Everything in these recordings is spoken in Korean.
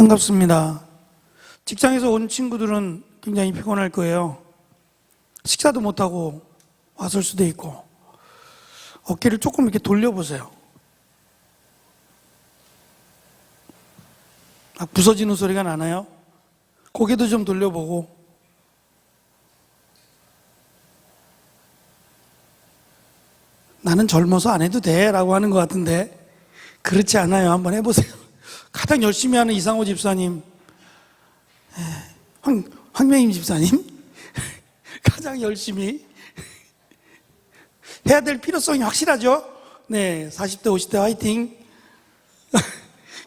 반갑습니다. 직장에서 온 친구들은 굉장히 피곤할 거예요. 식사도 못하고 왔을 수도 있고. 어깨를 조금 이렇게 돌려보세요. 부서지는 소리가 나나요? 고개도 좀 돌려보고. 나는 젊어서 안 해도 돼 라고 하는 것 같은데 그렇지 않아요. 한번 해보세요. 가장 열심히 하는 이상호 집사님, 황명임 집사님 가장 열심히 해야 될 필요성이 확실하죠. 네, 40대 50대 화이팅.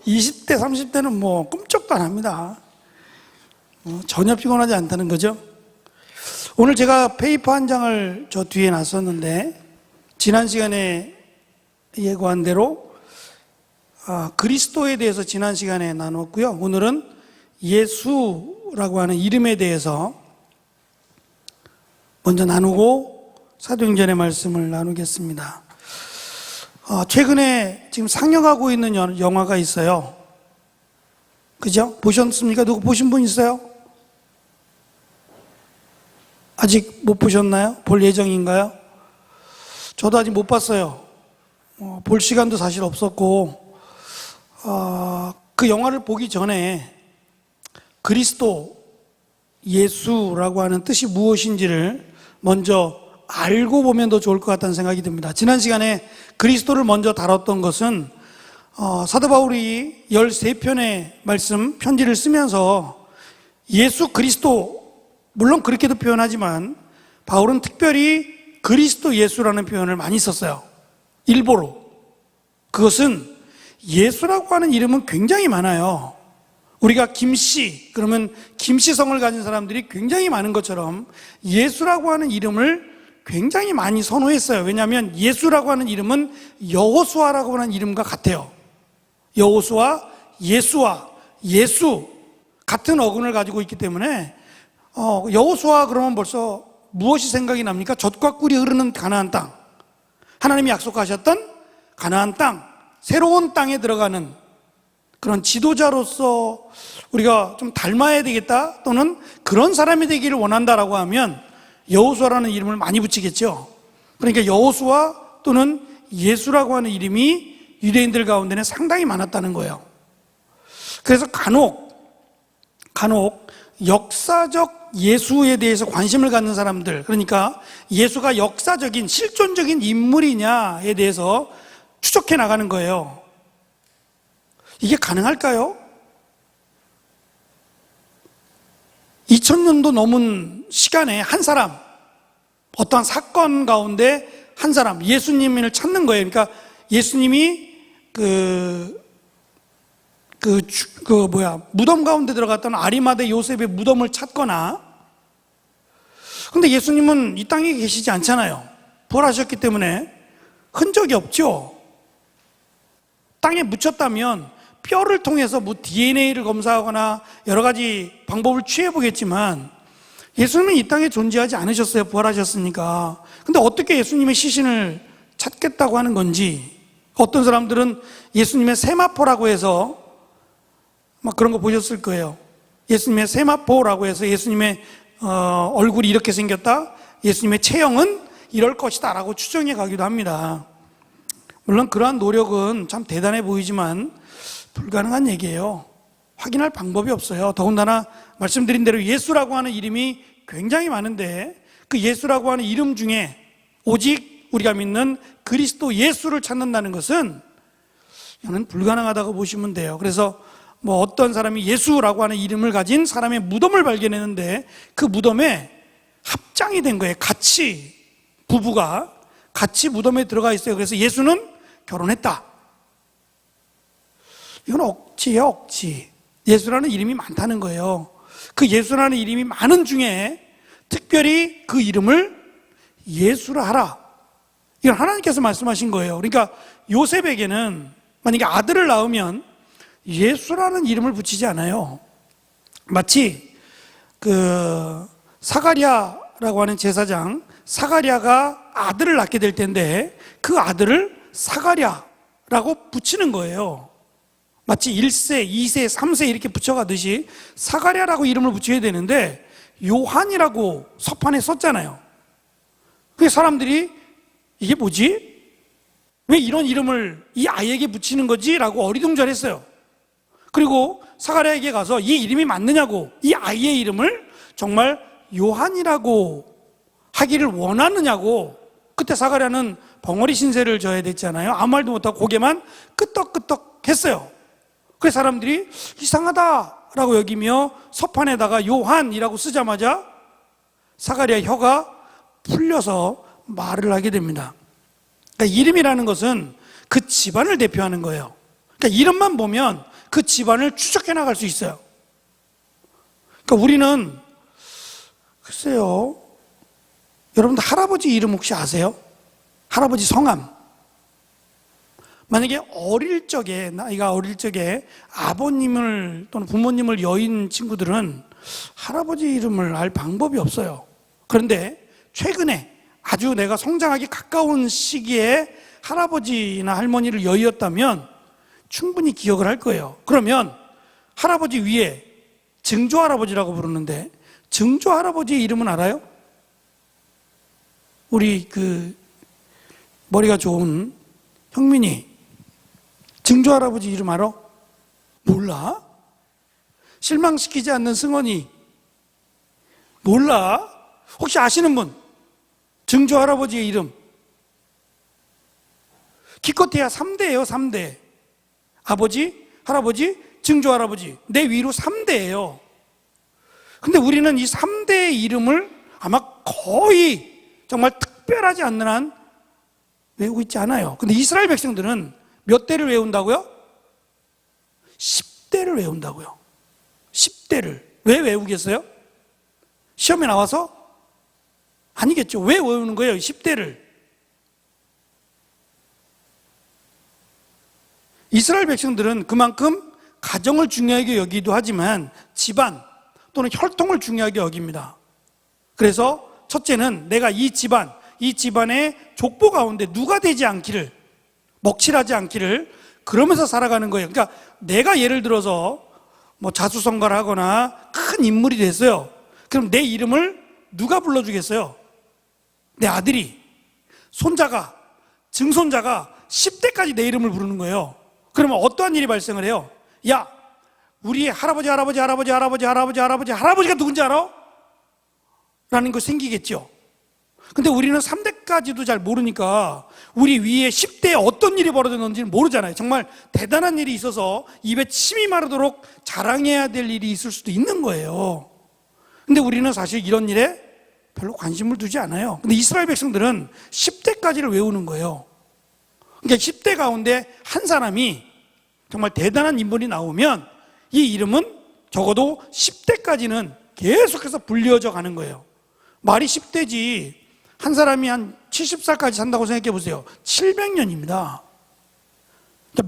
20대 30대는 뭐 꿈쩍도 안 합니다. 전혀 피곤하지 않다는 거죠. 오늘 제가 페이퍼 한 장을 저 뒤에 놨었는데 지난 시간에 예고한 대로 그리스도에 대해서 지난 시간에 나눴고요. 오늘은 예수라고 하는 이름에 대해서 먼저 나누고 사도행전의 말씀을 나누겠습니다. 최근에 지금 상영하고 있는 영화가 있어요. 그죠? 보셨습니까? 누구 보신 분 있어요? 아직 못 보셨나요? 볼 예정인가요? 저도 아직 못 봤어요. 볼 시간도 사실 없었고, 그 영화를 보기 전에 그리스도, 예수라고 하는 뜻이 무엇인지를 먼저 알고 보면 더 좋을 것 같다는 생각이 듭니다. 지난 시간에 그리스도를 먼저 다뤘던 것은 사도 바울이 13편의 말씀, 편지를 쓰면서 예수 그리스도, 물론 그렇게도 표현하지만 바울은 특별히 그리스도 예수라는 표현을 많이 썼어요. 일보로. 그것은 예수라고 하는 이름은 굉장히 많아요. 우리가 김씨, 그러면 김씨성을 가진 사람들이 굉장히 많은 것처럼 예수라고 하는 이름을 굉장히 많이 선호했어요. 왜냐하면 예수라고 하는 이름은 여호수아라고 하는 이름과 같아요. 여호수아, 예수와 예수 같은 어근을 가지고 있기 때문에 여호수아 그러면 벌써 무엇이 생각이 납니까? 젖과 꿀이 흐르는 가나안 땅, 하나님이 약속하셨던 가나안 땅, 새로운 땅에 들어가는 그런 지도자로서 우리가 좀 닮아야 되겠다, 또는 그런 사람이 되기를 원한다라고 하면 여호수아라는 이름을 많이 붙이겠죠. 그러니까 여호수아 또는 예수라고 하는 이름이 유대인들 가운데는 상당히 많았다는 거예요. 그래서 간혹 역사적 예수에 대해서 관심을 갖는 사람들, 그러니까 예수가 역사적인 실존적인 인물이냐에 대해서 추적해 나가는 거예요. 이게 가능할까요? 2000년도 넘은 시간에 한 사람, 어떠한 사건 가운데 한 사람, 예수님을 찾는 거예요. 그러니까 예수님이 무덤 가운데 들어갔던 아리마대 요셉의 무덤을 찾거나, 근데 예수님은 이 땅에 계시지 않잖아요. 부활하셨기 때문에 흔적이 없죠. 땅에 묻혔다면 뼈를 통해서 DNA를 검사하거나 여러 가지 방법을 취해보겠지만 예수님은 이 땅에 존재하지 않으셨어요. 부활하셨으니까. 근데 어떻게 예수님의 시신을 찾겠다고 하는 건지, 어떤 사람들은 예수님의 세마포라고 해서 막 그런 거 보셨을 거예요. 예수님의 세마포라고 해서 예수님의 얼굴이 이렇게 생겼다, 예수님의 체형은 이럴 것이다 라고 추정해 가기도 합니다. 물론 그러한 노력은 참 대단해 보이지만 불가능한 얘기예요. 확인할 방법이 없어요. 더군다나 말씀드린 대로 예수라고 하는 이름이 굉장히 많은데 그 예수라고 하는 이름 중에 오직 우리가 믿는 그리스도 예수를 찾는다는 것은 이거는 불가능하다고 보시면 돼요. 그래서 어떤 사람이 예수라고 하는 이름을 가진 사람의 무덤을 발견했는데 그 무덤에 합장이 된 거예요. 부부가 같이 무덤에 들어가 있어요. 그래서 예수는 결혼했다. 이건 억지예요, 억지. 예수라는 이름이 많다는 거예요. 그 예수라는 이름이 많은 중에 특별히 그 이름을 예수라 하라. 이건 하나님께서 말씀하신 거예요. 그러니까 요셉에게는 만약에 아들을 낳으면 예수라는 이름을 붙이지 않아요. 마치 사가랴라고 하는 제사장, 사가랴가 아들을 낳게 될 텐데 그 아들을 사가랴라고 붙이는 거예요. 마치 1세, 2세, 3세 이렇게 붙여가듯이 사가랴라고 이름을 붙여야 되는데 요한이라고 서판에 썼잖아요. 그래서 사람들이 이게 뭐지? 왜 이런 이름을 이 아이에게 붙이는 거지? 라고 어리둥절했어요. 그리고 사가랴에게 가서 이 이름이 맞느냐고, 이 아이의 이름을 정말 요한이라고 하기를 원하느냐고. 그때 사가랴는 벙어리 신세를 져야 됐잖아요. 아무 말도 못하고 고개만 끄덕끄덕 했어요. 그래서 사람들이 이상하다라고 여기며 서판에다가 요한이라고 쓰자마자 사가랴 혀가 풀려서 말을 하게 됩니다. 그러니까 이름이라는 것은 그 집안을 대표하는 거예요. 그러니까 이름만 보면 그 집안을 추적해 나갈 수 있어요. 그러니까 우리는 글쎄요, 여러분들 할아버지 이름 혹시 아세요? 할아버지 성함. 만약에 어릴 적에, 나이가 어릴 적에 아버님을 또는 부모님을 여인 친구들은 할아버지 이름을 알 방법이 없어요. 그런데 최근에 아주 내가 성장하기 가까운 시기에 할아버지나 할머니를 여의었다면 충분히 기억을 할 거예요. 그러면 할아버지 위에 증조할아버지라고 부르는데 증조할아버지의 이름은 알아요? 우리 머리가 좋은 형민이 증조할아버지 이름 알아? 몰라? 실망시키지 않는 승원이 몰라? 혹시 아시는 분? 증조할아버지의 이름 기껏해야 3대예요. 3대. 아버지, 할아버지, 증조할아버지. 내 위로 3대예요. 근데 우리는 이 3대의 이름을 아마 거의 정말 특별하지 않는 한 외우고 있지 않아요. 근데 이스라엘 백성들은 몇 대를 외운다고요? 10대를 외운다고요. 10대를. 왜 외우겠어요? 시험에 나와서? 아니겠죠. 왜 외우는 거예요? 10대를. 이스라엘 백성들은 그만큼 가정을 중요하게 여기기도 하지만 집안 또는 혈통을 중요하게 여깁니다. 그래서 첫째는 내가 이 집안의 족보 가운데 누가 되지 않기를, 먹칠하지 않기를 그러면서 살아가는 거예요. 그러니까 내가 예를 들어서 뭐 자수성가를 하거나 큰 인물이 됐어요. 그럼 내 이름을 누가 불러주겠어요? 내 아들이, 손자가, 증손자가 10대까지 내 이름을 부르는 거예요. 그러면 어떠한 일이 발생을 해요? 야, 우리 할아버지가 누군지 알아? 라는 거 생기겠죠. 근데 우리는 3대까지도 잘 모르니까 우리 위에 10대에 어떤 일이 벌어졌는지는 모르잖아요. 정말 대단한 일이 있어서 입에 침이 마르도록 자랑해야 될 일이 있을 수도 있는 거예요. 근데 우리는 사실 이런 일에 별로 관심을 두지 않아요. 근데 이스라엘 백성들은 10대까지를 외우는 거예요. 그러니까 10대 가운데 한 사람이 정말 대단한 인물이 나오면 이 이름은 적어도 10대까지는 계속해서 불려져 가는 거예요. 말이 10대지 한 사람이 한 70살까지 산다고 생각해 보세요. 700년입니다.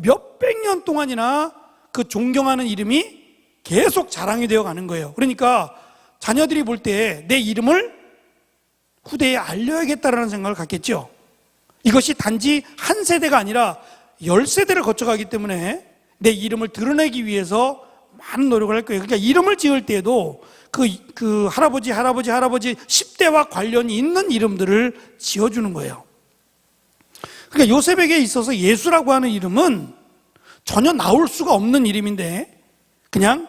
몇백 년 동안이나 그 존경하는 이름이 계속 자랑이 되어 가는 거예요. 그러니까 자녀들이 볼 때 내 이름을 후대에 알려야겠다라는 생각을 갖겠죠. 이것이 단지 한 세대가 아니라 10세대를 거쳐가기 때문에 내 이름을 드러내기 위해서 많은 노력을 할 거예요. 그러니까 이름을 지을 때에도 그 할아버지 10대와 관련이 있는 이름들을 지어주는 거예요. 그러니까 요셉에게 있어서 예수라고 하는 이름은 전혀 나올 수가 없는 이름인데 그냥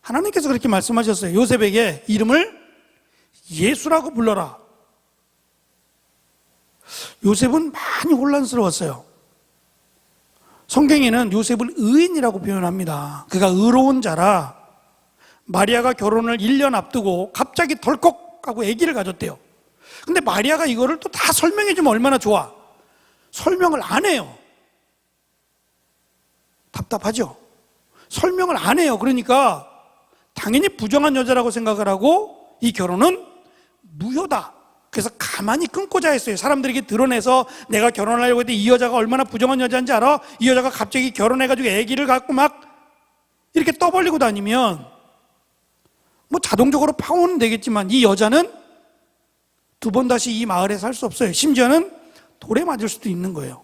하나님께서 그렇게 말씀하셨어요. 요셉에게 이름을 예수라고 불러라. 요셉은 많이 혼란스러웠어요. 성경에는 요셉을 의인이라고 표현합니다. 그가 의로운 자라. 마리아가 결혼을 1년 앞두고 갑자기 덜컥 하고 아기를 가졌대요. 근데 마리아가 이거를 또 다 설명해 주면 얼마나 좋아. 설명을 안 해요. 답답하죠. 설명을 안 해요. 그러니까 당연히 부정한 여자라고 생각을 하고 이 결혼은 무효다. 그래서 가만히 끊고자 했어요. 사람들에게 드러내서 내가 결혼하려고 했는데 이 여자가 얼마나 부정한 여자인지 알아? 이 여자가 갑자기 결혼해가지고 아기를 갖고 막 이렇게 떠벌리고 다니면 뭐 자동적으로 파혼은 되겠지만 이 여자는 두 번 다시 이 마을에 살 수 없어요. 심지어는 돌에 맞을 수도 있는 거예요.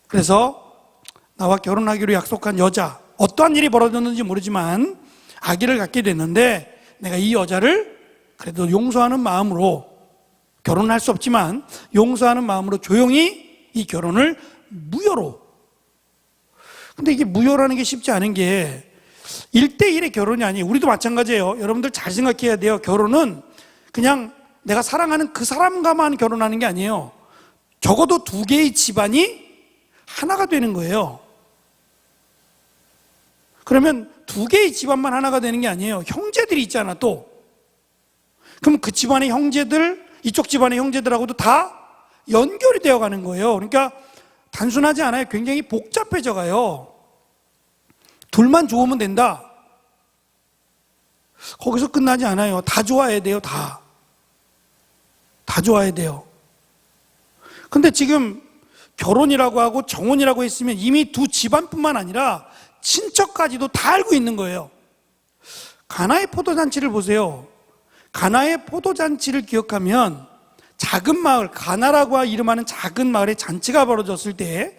그래서 나와 결혼하기로 약속한 여자, 어떠한 일이 벌어졌는지 모르지만 아기를 갖게 됐는데 내가 이 여자를 그래도 용서하는 마음으로, 결혼할 수 없지만 용서하는 마음으로 조용히 이 결혼을 무효로. 근데 이게 무효라는 게 쉽지 않은 게 1대1의 결혼이 아니에요. 우리도 마찬가지예요. 여러분들 잘 생각해야 돼요. 결혼은 그냥 내가 사랑하는 그 사람과만 결혼하는 게 아니에요. 적어도 2개의 집안이 하나가 되는 거예요. 그러면 2개의 집안만 하나가 되는 게 아니에요. 형제들이 있잖아, 또. 그럼 그 집안의 형제들, 이쪽 집안의 형제들하고도 다 연결이 되어 가는 거예요. 그러니까 단순하지 않아요. 굉장히 복잡해져 가요. 둘만 좋으면 된다. 거기서 끝나지 않아요. 다 좋아야 돼요, 다. 다 좋아야 돼요. 근데 지금 결혼이라고 하고 정혼이라고 했으면 이미 2 집안뿐만 아니라 친척까지도 다 알고 있는 거예요. 가나의 포도잔치를 보세요. 가나의 포도잔치를 기억하면 작은 마을, 가나라고 이름하는 작은 마을에 잔치가 벌어졌을 때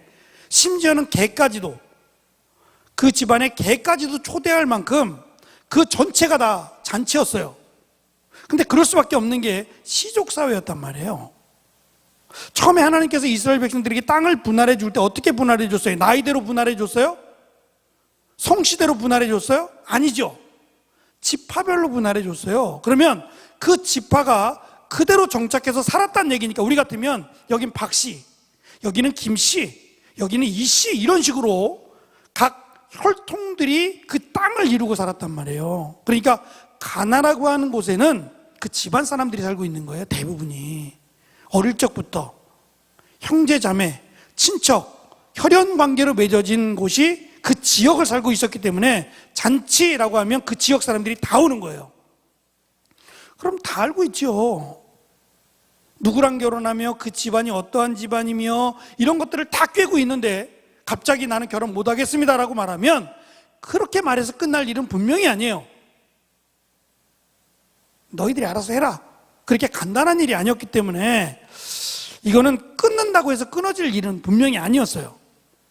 심지어는 개까지도, 그 집안의 개까지도 초대할 만큼 그 전체가 다 잔치였어요. 근데 그럴 수밖에 없는 게 시족사회였단 말이에요. 처음에 하나님께서 이스라엘 백성들에게 땅을 분할해 줄 때 어떻게 분할해 줬어요? 나이대로 분할해 줬어요? 성씨대로 분할해 줬어요? 아니죠. 지파별로 분할해 줬어요. 그러면 그 지파가 그대로 정착해서 살았다는 얘기니까, 우리 같으면 여긴 박씨, 여기는 김씨, 여기는 이씨, 이런 식으로 각 혈통들이 그 땅을 이루고 살았단 말이에요. 그러니까 가나라고 하는 곳에는 그 집안 사람들이 살고 있는 거예요. 대부분이 어릴 적부터 형제 자매, 친척, 혈연 관계로 맺어진 곳이 그 지역을 살고 있었기 때문에 잔치라고 하면 그 지역 사람들이 다 오는 거예요. 그럼 다 알고 있죠. 누구랑 결혼하며 그 집안이 어떠한 집안이며 이런 것들을 다 꿰고 있는데 갑자기 나는 결혼 못하겠습니다라고 말하면, 그렇게 말해서 끝날 일은 분명히 아니에요. 너희들이 알아서 해라, 그렇게 간단한 일이 아니었기 때문에 이거는 끊는다고 해서 끊어질 일은 분명히 아니었어요.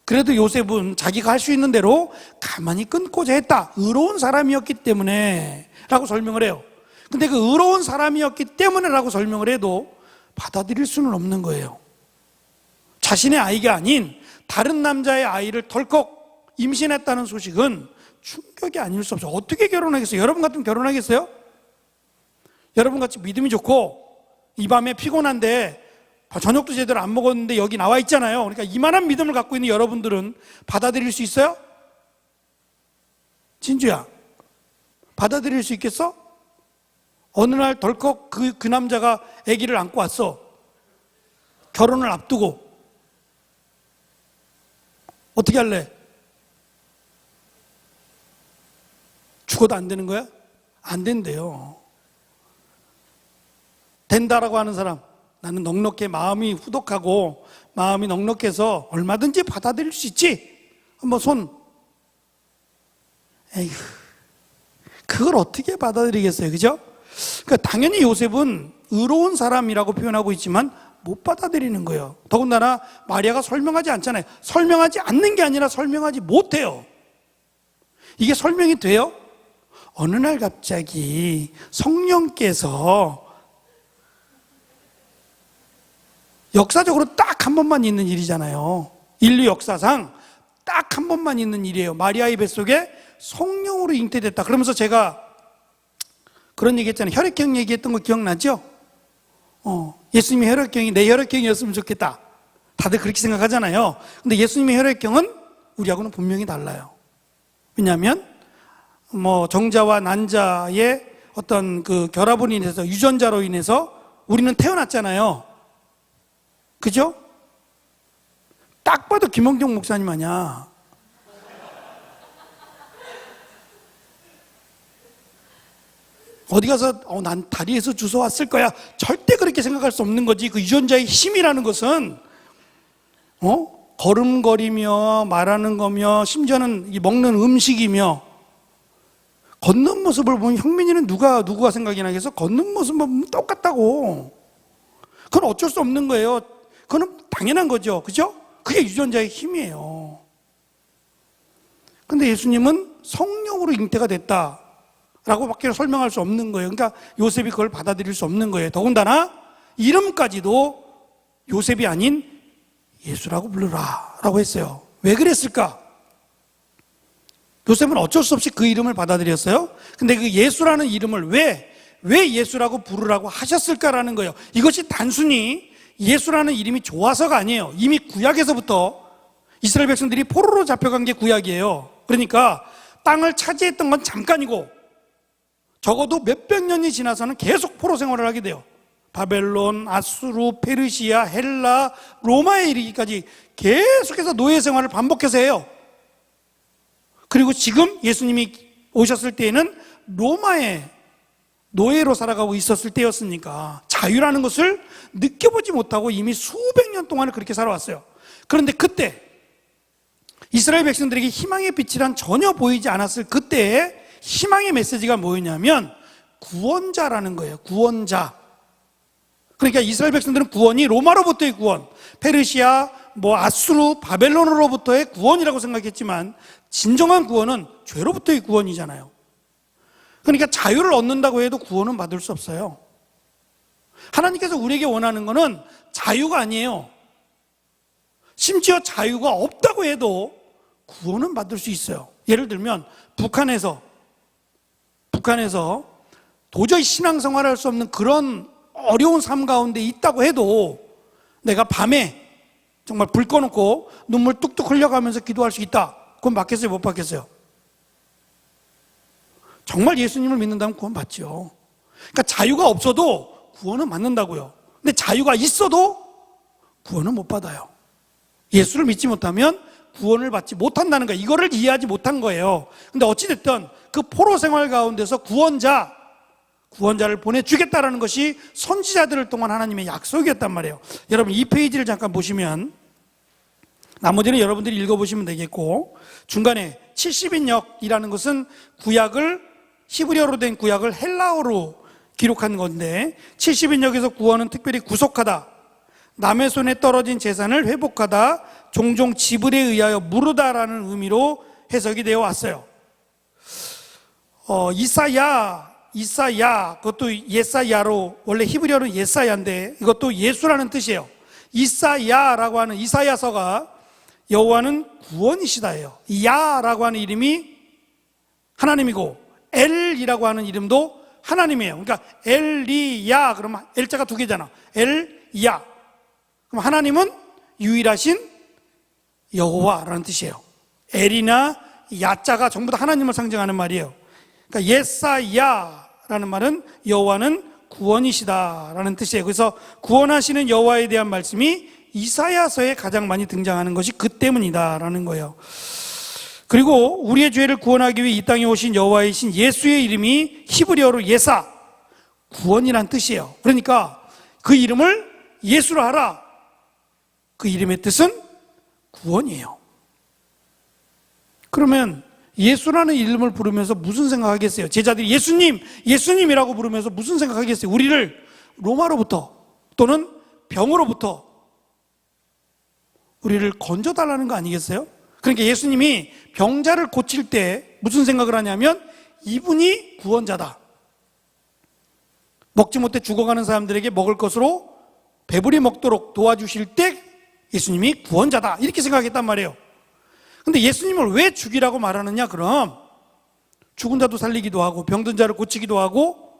그래도 요셉은 자기가 할 수 있는 대로 가만히 끊고자 했다. 의로운 사람이었기 때문에 라고 설명을 해요. 근데 그 의로운 사람이었기 때문에 라고 설명을 해도 받아들일 수는 없는 거예요. 자신의 아이가 아닌 다른 남자의 아이를 덜컥 임신했다는 소식은 충격이 아닐 수 없어요. 어떻게 결혼하겠어요? 여러분 같으면 결혼하겠어요? 여러분 같이 믿음이 좋고 이 밤에 피곤한데 저녁도 제대로 안 먹었는데 여기 나와 있잖아요. 그러니까 이만한 믿음을 갖고 있는 여러분들은 받아들일 수 있어요? 진주야, 받아들일 수 있겠어? 어느 날 덜컥 그 남자가 아기를 안고 왔어. 결혼을 앞두고. 어떻게 할래? 죽어도 안 되는 거야? 안 된대요. 된다라고 하는 사람, 나는 넉넉해, 마음이 후덕하고 마음이 넉넉해서 얼마든지 받아들일 수 있지. 한번 손. 에휴, 그걸 어떻게 받아들이겠어요, 그죠? 그러니까 당연히 요셉은 의로운 사람이라고 표현하고 있지만 못 받아들이는 거예요. 더군다나 마리아가 설명하지 않잖아요. 설명하지 않는 게 아니라 설명하지 못해요. 이게 설명이 돼요? 어느 날 갑자기 성령께서, 역사적으로 딱 한 번만 있는 일이잖아요. 인류 역사상 딱 한 번만 있는 일이에요. 마리아의 뱃속에 성령으로 잉태됐다. 그러면서 제가 그런 얘기 했잖아요. 혈액형 얘기했던 거 기억나죠? 예수님의 혈액형이 내 혈액형이었으면 좋겠다. 다들 그렇게 생각하잖아요. 근데 예수님의 혈액형은 우리하고는 분명히 달라요. 왜냐하면 정자와 난자의 어떤 그 결합으로 인해서, 유전자로 인해서 우리는 태어났잖아요. 그죠? 딱 봐도 김홍경 목사님 아니야. 어디 가서 난 다리에서 주워왔을 거야, 절대 그렇게 생각할 수 없는 거지. 그 유전자의 힘이라는 것은 걸음걸이며 말하는 거며 심지어는 먹는 음식이며, 걷는 모습을 보면 형민이는 누가 생각이 나겠어? 걷는 모습만 보면 똑같다고. 그건 어쩔 수 없는 거예요. 그건 당연한 거죠. 그죠? 그게 유전자의 힘이에요. 근데 예수님은 성령으로 잉태가 됐다라고 밖에 설명할 수 없는 거예요. 그러니까 요셉이 그걸 받아들일 수 없는 거예요. 더군다나 이름까지도 요셉이 아닌 예수라고 부르라 라고 했어요. 왜 그랬을까? 요셉은 어쩔 수 없이 그 이름을 받아들였어요. 근데 그 예수라는 이름을 왜 예수라고 부르라고 하셨을까라는 거예요. 이것이 단순히 예수라는 이름이 좋아서가 아니에요. 이미 구약에서부터 이스라엘 백성들이 포로로 잡혀간 게 구약이에요. 그러니까 땅을 차지했던 건 잠깐이고 적어도 몇백 년이 지나서는 계속 포로 생활을 하게 돼요. 바벨론, 아수르, 페르시아, 헬라, 로마에 이르기까지 계속해서 노예 생활을 반복해서 해요. 그리고 지금 예수님이 오셨을 때에는 로마의 노예로 살아가고 있었을 때였으니까 자유라는 것을 느껴보지 못하고 이미 수백 년 동안을 그렇게 살아왔어요. 그런데 그때 이스라엘 백성들에게 희망의 빛이란 전혀 보이지 않았을 그때의 희망의 메시지가 뭐였냐면 구원자라는 거예요. 구원자. 그러니까 이스라엘 백성들은 구원이 로마로부터의 구원, 페르시아, 아수르, 바벨론으로부터의 구원이라고 생각했지만 진정한 구원은 죄로부터의 구원이잖아요. 그러니까 자유를 얻는다고 해도 구원은 받을 수 없어요. 하나님께서 우리에게 원하는 것은 자유가 아니에요. 심지어 자유가 없다고 해도 구원은 받을 수 있어요. 예를 들면 북한에서 도저히 신앙생활을 할 수 없는 그런 어려운 삶 가운데 있다고 해도 내가 밤에 정말 불 꺼놓고 눈물 뚝뚝 흘려가면서 기도할 수 있다. 그건 받겠어요? 못 받겠어요? 정말 예수님을 믿는다면 구원 받죠. 그러니까 자유가 없어도 구원은 받는다고요. 근데 자유가 있어도 구원은 못 받아요. 예수를 믿지 못하면 구원을 받지 못한다는 거예요. 이거를 이해하지 못한 거예요. 근데 어찌됐든 그 포로 생활 가운데서 구원자를 보내주겠다라는 것이 선지자들을 통한 하나님의 약속이었단 말이에요. 여러분 이 페이지를 잠깐 보시면 나머지는 여러분들이 읽어보시면 되겠고, 중간에 70인역이라는 것은 히브리어로 된 구약을 헬라어로 기록한 건데, 70인역에서 구원은 특별히 구속하다, 남의 손에 떨어진 재산을 회복하다, 종종 지불에 의하여 물으다라는 의미로 해석이 되어 왔어요. 이사야, 그것도 예사야로, 원래 히브리어는 예사야인데 이것도 예수라는 뜻이에요. 이사야라고 하는 이사야서가 여호와는 구원이시다예요. 야라고 하는 이름이 하나님이고 엘이라고 하는 이름도 하나님이에요. 그러니까 엘리야 그러면 엘자가 두 개잖아. 엘야. 그럼 하나님은 유일하신 여호와라는 뜻이에요. 엘이나 야자가 전부 다 하나님을 상징하는 말이에요. 그러니까 예사야라는 말은 여호와는 구원이시다라는 뜻이에요. 그래서 구원하시는 여호와에 대한 말씀이 이사야서에 가장 많이 등장하는 것이 그 때문이다라는 거예요. 그리고 우리의 죄를 구원하기 위해 이 땅에 오신 여호와이신 예수의 이름이 히브리어로 예사, 구원이란 뜻이에요. 그러니까 그 이름을 예수로 하라. 그 이름의 뜻은 구원이에요. 그러면 예수라는 이름을 부르면서 무슨 생각하겠어요? 제자들이 예수님이라고 부르면서 무슨 생각하겠어요? 우리를 로마로부터 또는 병으로부터 우리를 건져달라는 거 아니겠어요? 그러니까 예수님이 병자를 고칠 때 무슨 생각을 하냐면 이분이 구원자다. 먹지 못해 죽어가는 사람들에게 먹을 것으로 배불리 먹도록 도와주실 때 예수님이 구원자다. 이렇게 생각했단 말이에요. 근데 예수님을 왜 죽이라고 말하느냐? 그럼 죽은 자도 살리기도 하고 병든 자를 고치기도 하고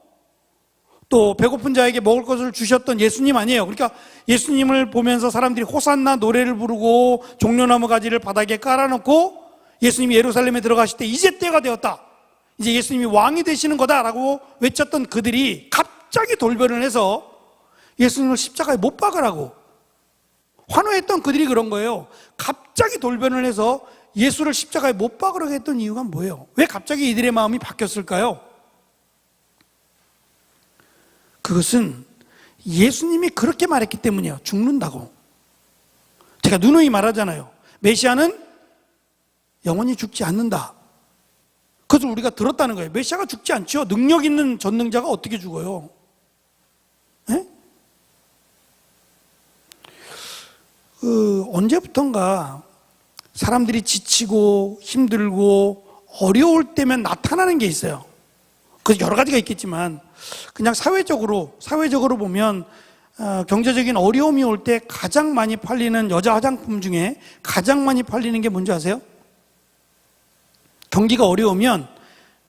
또 배고픈 자에게 먹을 것을 주셨던 예수님 아니에요. 그러니까 예수님을 보면서 사람들이 호산나 노래를 부르고 종려나무 가지를 바닥에 깔아놓고 예수님이 예루살렘에 들어가실 때 이제 때가 되었다, 이제 예수님이 왕이 되시는 거다라고 외쳤던 그들이 갑자기 돌변을 해서 예수님을 십자가에 못 박으라고 환호했던 그들이 그런 거예요. 갑자기 돌변을 해서 예수를 십자가에 못 박으라고 했던 이유가 뭐예요? 왜 갑자기 이들의 마음이 바뀌었을까요? 그것은 예수님이 그렇게 말했기 때문이에요. 죽는다고. 제가 누누이 말하잖아요. 메시아는 영원히 죽지 않는다. 그것을 우리가 들었다는 거예요. 메시아가 죽지 않죠. 능력 있는 전능자가 어떻게 죽어요? 네? 언제부턴가 사람들이 지치고 힘들고 어려울 때면 나타나는 게 있어요. 그 여러 가지가 있겠지만 그냥 사회적으로 보면 경제적인 어려움이 올 때 가장 많이 팔리는 여자 화장품 중에 가장 많이 팔리는 게 뭔지 아세요? 경기가 어려우면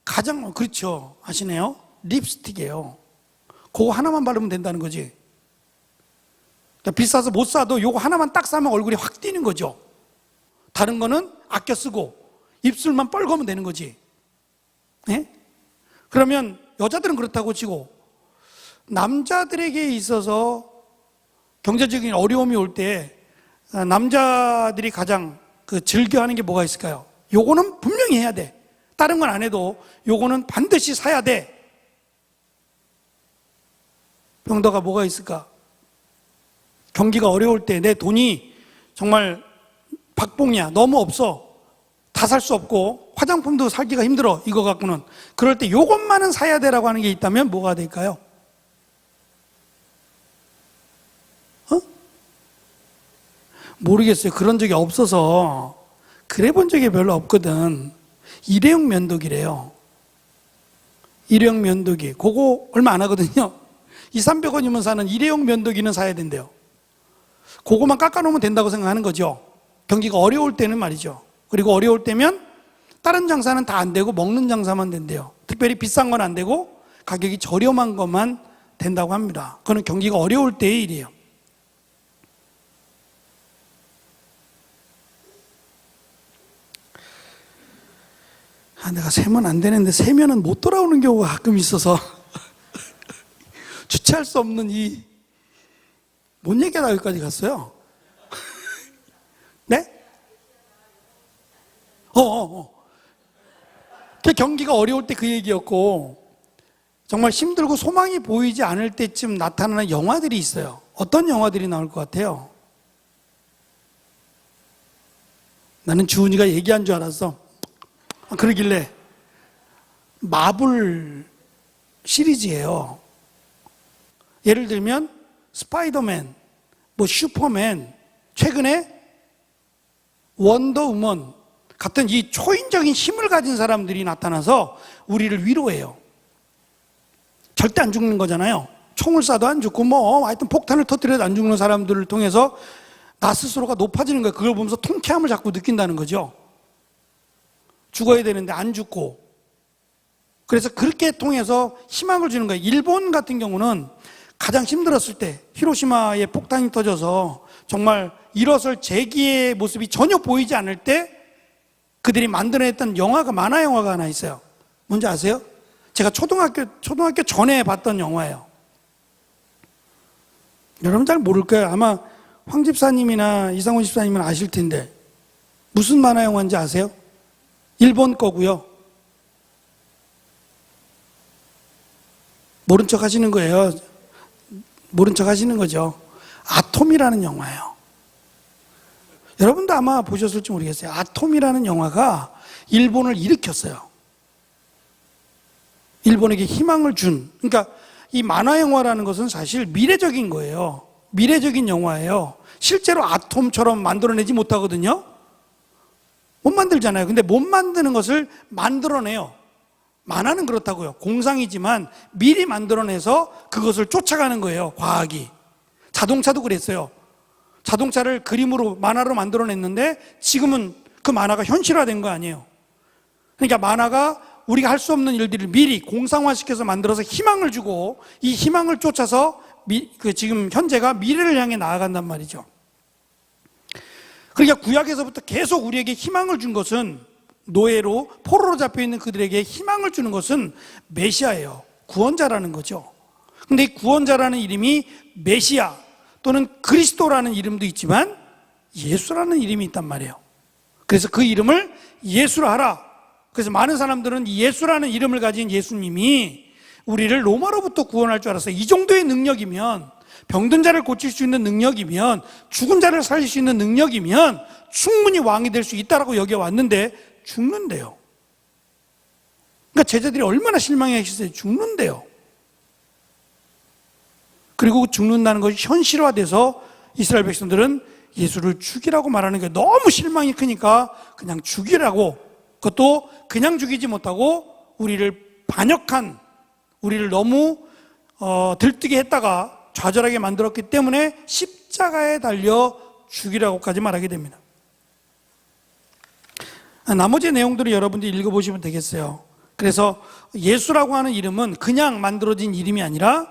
가장, 그렇죠, 아시네요. 립스틱이에요. 그거 하나만 바르면 된다는 거지. 그러니까 비싸서 못 사도 요거 하나만 딱 사면 얼굴이 확 띄는 거죠. 다른 거는 아껴 쓰고 입술만 뻘거면 되는 거지. 네? 그러면 여자들은 그렇다고 치고 남자들에게 있어서 경제적인 어려움이 올 때 남자들이 가장 즐겨하는 게 뭐가 있을까요? 요거는 분명히 해야 돼. 다른 건 안 해도 요거는 반드시 사야 돼. 병더가 뭐가 있을까? 경기가 어려울 때 내 돈이 정말 박봉이야, 너무 없어, 다 살 수 없고 화장품도 살기가 힘들어, 이거 갖고는. 그럴 때 요것만은 사야 되라고 하는 게 있다면 뭐가 될까요? 모르겠어요. 그런 적이 없어서 그래 본 적이 별로 없거든. 일회용 면도기래요. 일회용 면도기. 그거 얼마 안 하거든요. 200~300원이면 사는 일회용 면도기는 사야 된대요. 그거만 깎아놓으면 된다고 생각하는 거죠. 경기가 어려울 때는 말이죠. 그리고 어려울 때면 다른 장사는 다 안 되고 먹는 장사만 된대요. 특별히 비싼 건 안 되고 가격이 저렴한 것만 된다고 합니다. 그거는 경기가 어려울 때의 일이에요. 내가 세면 안 되는데 세면은 못 돌아오는 경우가 가끔 있어서 주체할 수 없는 뭔 얘기가 여기까지 갔어요? 네? 그 경기가 어려울 때 그 얘기였고, 정말 힘들고 소망이 보이지 않을 때쯤 나타나는 영화들이 있어요. 어떤 영화들이 나올 것 같아요? 나는 주은이가 얘기한 줄 알았어. 그러길래 마블 시리즈예요. 예를 들면 스파이더맨, 슈퍼맨, 최근에 원더우먼 같은 이 초인적인 힘을 가진 사람들이 나타나서 우리를 위로해요. 절대 안 죽는 거잖아요. 총을 쏴도 안 죽고 하여튼 폭탄을 터뜨려도 안 죽는 사람들을 통해서 나 스스로가 높아지는 거예요. 그걸 보면서 통쾌함을 자꾸 느낀다는 거죠. 죽어야 되는데 안 죽고. 그래서 그렇게 통해서 희망을 주는 거예요. 일본 같은 경우는 가장 힘들었을 때, 히로시마에 폭탄이 터져서 정말 일어설 재기의 모습이 전혀 보이지 않을 때 그들이 만들어냈던 만화 영화가 하나 있어요. 뭔지 아세요? 제가 초등학교 전에 봤던 영화예요. 여러분 잘 모를 거예요. 아마 황 집사님이나 이상훈 집사님은 아실 텐데. 무슨 만화 영화인지 아세요? 일본 거고요. 모른 척 하시는 거예요. 모른 척 하시는 거죠. 아톰이라는 영화예요. 여러분도 아마 보셨을지 모르겠어요. 아톰이라는 영화가 일본을 일으켰어요. 일본에게 희망을 준. 그러니까 이 만화 영화라는 것은 사실 미래적인 거예요. 미래적인 영화예요. 실제로 아톰처럼 만들어내지 못하거든요. 못 만들잖아요. 근데 못 만드는 것을 만들어내요. 만화는 그렇다고요. 공상이지만 미리 만들어내서 그것을 쫓아가는 거예요. 과학이. 자동차도 그랬어요. 자동차를 그림으로 만화로 만들어냈는데 지금은 그 만화가 현실화된 거 아니에요. 그러니까 만화가 우리가 할 수 없는 일들을 미리 공상화시켜서 만들어서 희망을 주고 이 희망을 쫓아서 지금 현재가 미래를 향해 나아간단 말이죠. 그러니까 구약에서부터 계속 우리에게 희망을 준 것은, 노예로 포로로 잡혀있는 그들에게 희망을 주는 것은 메시아예요. 구원자라는 거죠. 근데 이 구원자라는 이름이 메시아 또는 그리스도라는 이름도 있지만 예수라는 이름이 있단 말이에요. 그래서 그 이름을 예수로 하라. 그래서 많은 사람들은 예수라는 이름을 가진 예수님이 우리를 로마로부터 구원할 줄 알았어요. 이 정도의 능력이면, 병든 자를 고칠 수 있는 능력이면, 죽은 자를 살릴 수 있는 능력이면 충분히 왕이 될 수 있다라고 여겨왔는데 죽는데요. 그러니까 제자들이 얼마나 실망했어요. 죽는데요. 그리고 죽는다는 것이 현실화돼서 이스라엘 백성들은 예수를 죽이라고 말하는 게 너무 실망이 크니까 그냥 죽이라고, 그것도 그냥 죽이지 못하고 우리를 반역한, 우리를 너무 들뜨게 했다가 좌절하게 만들었기 때문에 십자가에 달려 죽이라고까지 말하게 됩니다. 나머지 내용들을 여러분들이 읽어보시면 되겠어요. 그래서 예수라고 하는 이름은 그냥 만들어진 이름이 아니라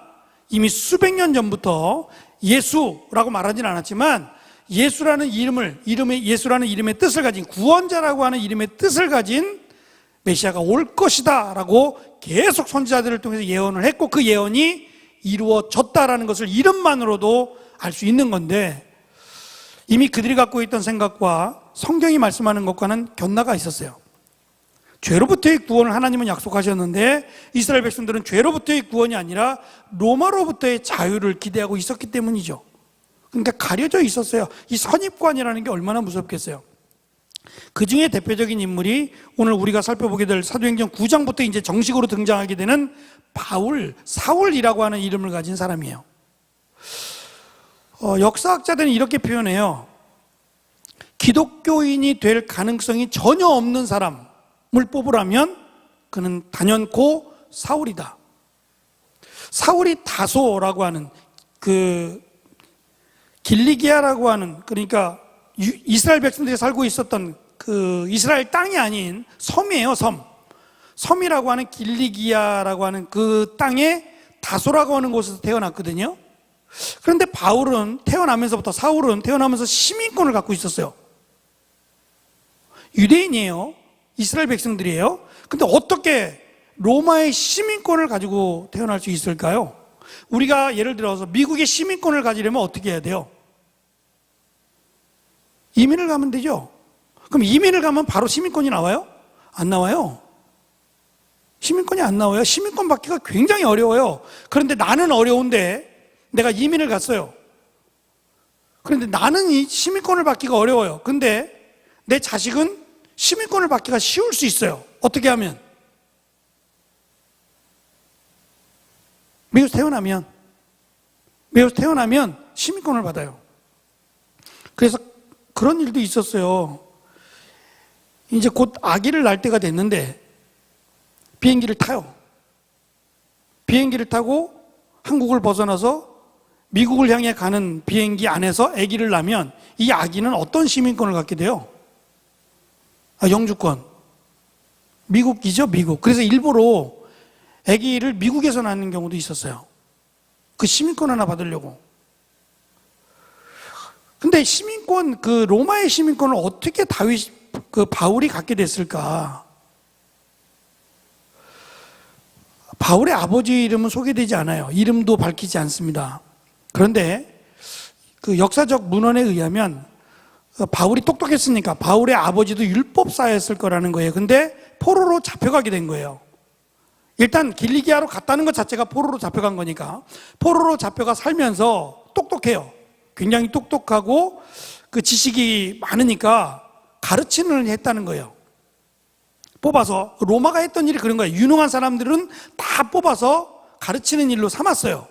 이미 수백 년 전부터 예수라고 말하진 않았지만 예수라는 이름의 뜻을 가진, 구원자라고 하는 이름의 뜻을 가진 메시아가 올 것이다 라고 계속 선지자들을 통해서 예언을 했고, 그 예언이 이루어졌다라는 것을 이름만으로도 알 수 있는 건데, 이미 그들이 갖고 있던 생각과 성경이 말씀하는 것과는 견나가 있었어요. 죄로부터의 구원을 하나님은 약속하셨는데 이스라엘 백성들은 죄로부터의 구원이 아니라 로마로부터의 자유를 기대하고 있었기 때문이죠. 그러니까 가려져 있었어요. 이 선입관이라는 게 얼마나 무섭겠어요. 그 중에 대표적인 인물이 오늘 우리가 살펴보게 될 사도행전 9장부터 이제 정식으로 등장하게 되는 사울이라고 하는 이름을 가진 사람이에요. 역사학자들은 이렇게 표현해요. 기독교인이 될 가능성이 전혀 없는 사람을 뽑으라면 그는 단연코 사울이다. 사울이 다소라고 하는 길리기아라고 하는, 그러니까 이스라엘 백성들이 살고 있었던 그 이스라엘 땅이 아닌 섬이에요, 섬. 섬이라고 하는 길리기아라고 하는 그 땅에 다소라고 하는 곳에서 태어났거든요. 그런데 사울은 태어나면서 시민권을 갖고 있었어요. 유대인이에요. 이스라엘 백성들이에요. 근데 어떻게 로마의 시민권을 가지고 태어날 수 있을까요? 우리가 예를 들어서 미국의 시민권을 가지려면 어떻게 해야 돼요? 이민을 가면 되죠. 그럼 이민을 가면 바로 시민권이 나와요? 안 나와요. 시민권이 안 나와요. 시민권 받기가 굉장히 어려워요. 그런데 나는 어려운데 내가 이민을 갔어요. 그런데 나는 이 시민권을 받기가 어려워요. 근데 내 자식은 시민권을 받기가 쉬울 수 있어요. 어떻게 하면? 미국에서 태어나면 시민권을 받아요. 그래서 그런 일도 있었어요. 이제 곧 아기를 낳을 때가 됐는데 비행기를 타요. 비행기를 타고 한국을 벗어나서 미국을 향해 가는 비행기 안에서 아기를 낳으면 이 아기는 어떤 시민권을 갖게 돼요? 영주권. 미국이죠, 미국. 그래서 일부러 아기를 미국에서 낳는 경우도 있었어요. 그 시민권 하나 받으려고. 근데 로마의 시민권을 어떻게 바울이 갖게 됐을까? 바울의 아버지 이름은 소개되지 않아요. 이름도 밝히지 않습니다. 그런데 그 역사적 문헌에 의하면 바울이 똑똑했으니까 바울의 아버지도 율법사였을 거라는 거예요. 근데 포로로 잡혀가게 된 거예요. 일단 길리기아로 갔다는 것 자체가 포로로 잡혀간 거니까 포로로 잡혀가 살면서 똑똑해요. 굉장히 똑똑하고 그 지식이 많으니까 가르치는 일을 했다는 거예요. 뽑아서 로마가 했던 일이 그런 거예요. 유능한 사람들은 다 뽑아서 가르치는 일로 삼았어요.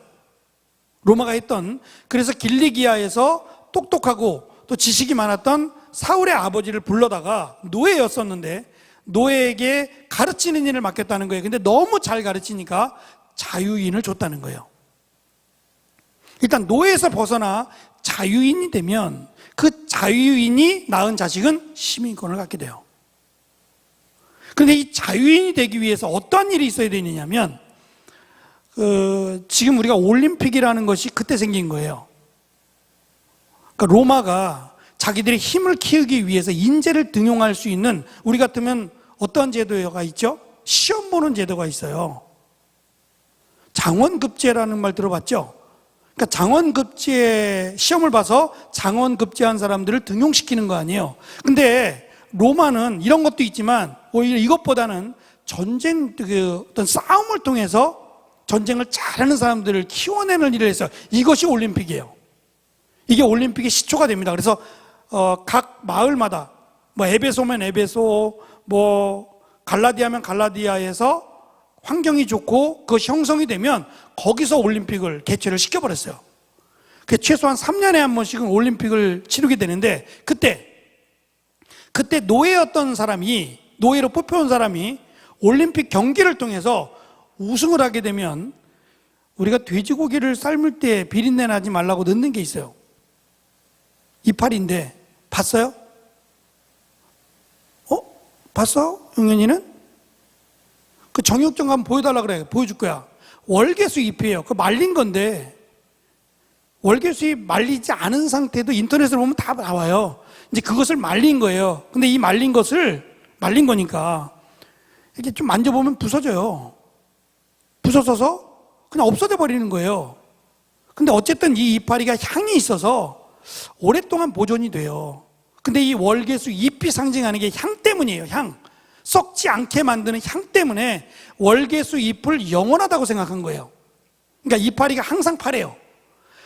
로마가 했던. 그래서 길리기아에서 똑똑하고 또 지식이 많았던 사울의 아버지를 불러다가 노예였었는데 노예에게 가르치는 일을 맡겼다는 거예요. 근데 너무 잘 가르치니까 자유인을 줬다는 거예요. 일단 노예에서 벗어나 자유인이 되면 그 자유인이 낳은 자식은 시민권을 갖게 돼요. 그런데 이 자유인이 되기 위해서 어떠한 일이 있어야 되느냐면 지금 우리가 올림픽이라는 것이 그때 생긴 거예요. 그러니까 로마가 자기들의 힘을 키우기 위해서 인재를 등용할 수 있는, 우리 같으면 어떤 제도가 있죠? 시험 보는 제도가 있어요. 장원급제라는 말 들어봤죠? 그러니까 장원급제 시험을 봐서 장원급제한 사람들을 등용시키는 거 아니에요. 근데 로마는 이런 것도 있지만 오히려 이것보다는 어떤 싸움을 통해서 전쟁을 잘하는 사람들을 키워내는 일을 했어요. 이것이 올림픽이에요. 이게 올림픽의 시초가 됩니다. 그래서 각 마을마다 에베소면 에베소, 갈라디아면 갈라디아에서 환경이 좋고 그것이 형성이 되면 거기서 올림픽을 개최를 시켜버렸어요. 그 최소한 3년에 한 번씩은 올림픽을 치르게 되는데, 그때 노예였던 사람이, 노예로 뽑혀온 사람이 올림픽 경기를 통해서 우승을 하게 되면 우리가 돼지고기를 삶을 때 비린내 나지 말라고 넣는 게 있어요. 이파리인데 봤어요? 봤어? 용현이는? 그 정육점 가면 보여달라 그래. 보여줄 거야. 월계수 잎이에요. 그 말린 건데, 월계수 잎 말리지 않은 상태도 인터넷으로 보면 다 나와요. 이제 그것을 말린 거예요. 근데 이 말린 거니까 이렇게 좀 만져보면 부서져요. 부서져서 그냥 없어져 버리는 거예요. 근데 어쨌든 이 이파리가 향이 있어서 오랫동안 보존이 돼요. 근데 이 월계수 잎이 상징하는 게 향 때문이에요. 향. 썩지 않게 만드는 향 때문에 월계수 잎을 영원하다고 생각한 거예요. 그러니까 이파리가 항상 파래요.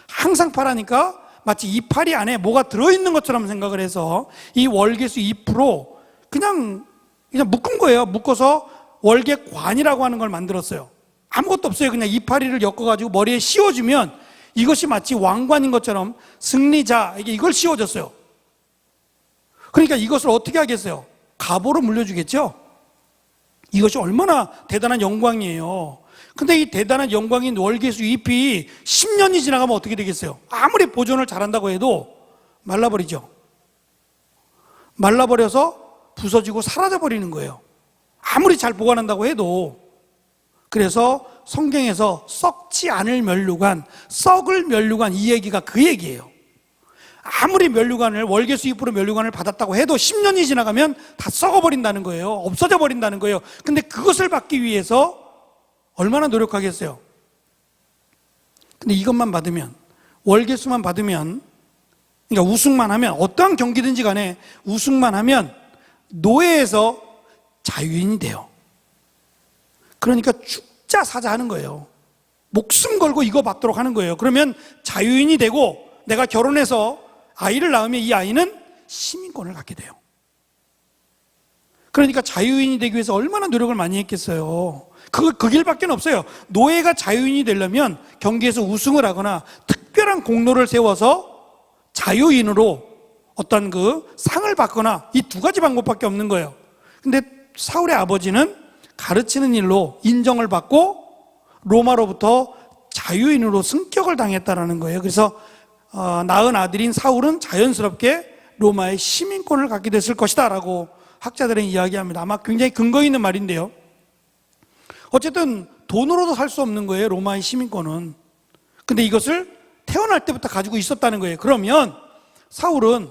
항상 파라니까 마치 이파리 안에 뭐가 들어있는 것처럼 생각을 해서 이 월계수 잎으로 그냥 묶은 거예요. 묶어서 월계관이라고 하는 걸 만들었어요. 아무것도 없어요. 그냥 이파리를 엮어가지고 머리에 씌워주면 이것이 마치 왕관인 것처럼 승리자에게 이걸 씌워줬어요. 그러니까 이것을 어떻게 하겠어요? 갑오로 물려주겠죠? 이것이 얼마나 대단한 영광이에요. 근데 이 대단한 영광인 월계수 잎이 10년이 지나가면 어떻게 되겠어요? 아무리 보존을 잘한다고 해도 말라버리죠. 말라버려서 부서지고 사라져버리는 거예요. 아무리 잘 보관한다고 해도. 그래서 성경에서 썩지 않을 면류관, 썩을 면류관, 이 얘기가 그 얘기예요. 아무리 면류관을, 월계수 잎으로 면류관을 받았다고 해도 10년이 지나가면 다 썩어버린다는 거예요. 없어져 버린다는 거예요. 근데 그것을 받기 위해서 얼마나 노력하겠어요? 근데 이것만 받으면, 월계수만 받으면, 그러니까 우승만 하면, 어떠한 경기든지 간에 우승만 하면 노예에서 자유인이 돼요. 그러니까 죽자 사자 하는 거예요. 목숨 걸고 이거 받도록 하는 거예요. 그러면 자유인이 되고 내가 결혼해서 아이를 낳으면 이 아이는 시민권을 갖게 돼요. 그러니까 자유인이 되기 위해서 얼마나 노력을 많이 했겠어요. 그 길밖에 없어요. 노예가 자유인이 되려면 경기에서 우승을 하거나 특별한 공로를 세워서 자유인으로 어떤 그 상을 받거나 이 두 가지 방법밖에 없는 거예요. 근데 사울의 아버지는 가르치는 일로 인정을 받고 로마로부터 자유인으로 승격을 당했다라는 거예요. 그래서 낳은 아들인 사울은 자연스럽게 로마의 시민권을 갖게 됐을 것이다 라고 학자들은 이야기합니다. 아마 굉장히 근거 있는 말인데요. 어쨌든 돈으로도 살 수 없는 거예요, 로마의 시민권은. 근데 이것을 태어날 때부터 가지고 있었다는 거예요. 그러면 사울은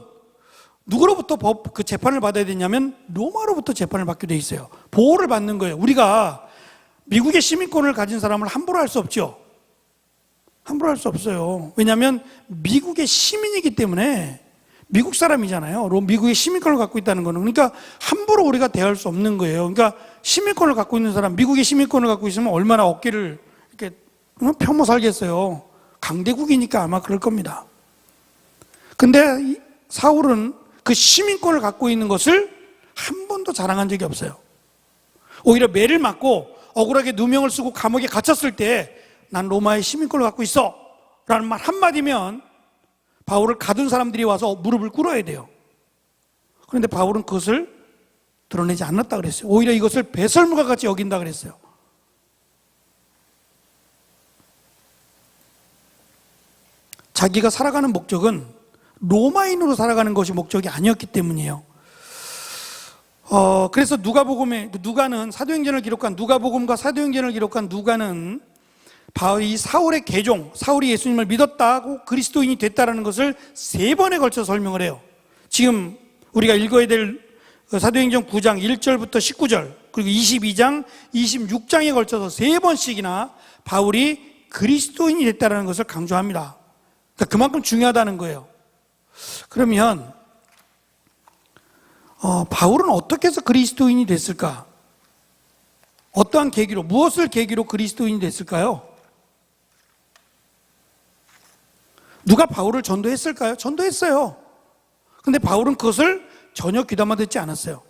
누구로부터 그 재판을 받아야 되냐면 로마로부터 재판을 받게 돼 있어요. 보호를 받는 거예요. 우리가 미국의 시민권을 가진 사람을 함부로 할 수 없죠. 함부로 할 수 없어요. 왜냐하면 미국의 시민이기 때문에, 미국 사람이잖아요. 미국의 시민권을 갖고 있다는 거는. 그러니까 함부로 우리가 대할 수 없는 거예요. 그러니까 시민권을 갖고 있는 사람, 미국의 시민권을 갖고 있으면 얼마나 어깨를 이렇게 펴모 살겠어요. 강대국이니까 아마 그럴 겁니다. 근데 사울은 그 시민권을 갖고 있는 것을 한 번도 자랑한 적이 없어요. 오히려 매를 맞고 억울하게 누명을 쓰고 감옥에 갇혔을 때 난 로마의 시민권을 갖고 있어 라는 말 한마디면 바울을 가둔 사람들이 와서 무릎을 꿇어야 돼요. 그런데 바울은 그것을 드러내지 않았다 그랬어요. 오히려 이것을 배설물과 같이 여긴다 그랬어요. 자기가 살아가는 목적은 로마인으로 살아가는 것이 목적이 아니었기 때문이에요. 그래서 누가는 사도행전을 기록한 누가복음과 사도행전을 기록한 누가는 이 사울의 계종, 사울이 예수님을 믿었다고 그리스도인이 됐다라는 것을 3번에 걸쳐 설명을 해요. 지금 우리가 읽어야 될 사도행전 9장 1절부터 19절 그리고 22장, 26장에 걸쳐서 3번씩이나 바울이 그리스도인이 됐다라는 것을 강조합니다. 그러니까 그만큼 중요하다는 거예요. 그러면 바울은 어떻게 해서 그리스도인이 됐을까? 어떠한 계기로, 무엇을 계기로 그리스도인이 됐을까요? 누가 바울을 전도했을까요? 전도했어요. 근데 바울은 그것을 전혀 귀담아 듣지 않았어요.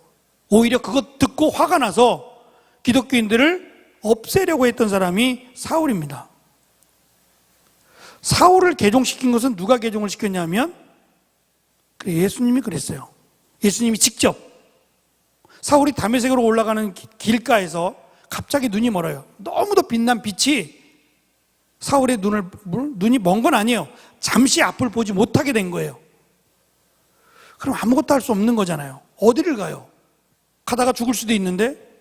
오히려 그것 듣고 화가 나서 기독교인들을 없애려고 했던 사람이 사울입니다. 사울을 개종시킨 것은 누가 개종을 시켰냐면 예수님이 그랬어요. 예수님이 직접. 사울이 다메섹으로 올라가는 길가에서 갑자기 눈이 멀어요. 너무도 빛난 빛이 사울의 눈이 먼 건 아니에요. 잠시 앞을 보지 못하게 된 거예요. 그럼 아무것도 할 수 없는 거잖아요. 어디를 가요? 가다가 죽을 수도 있는데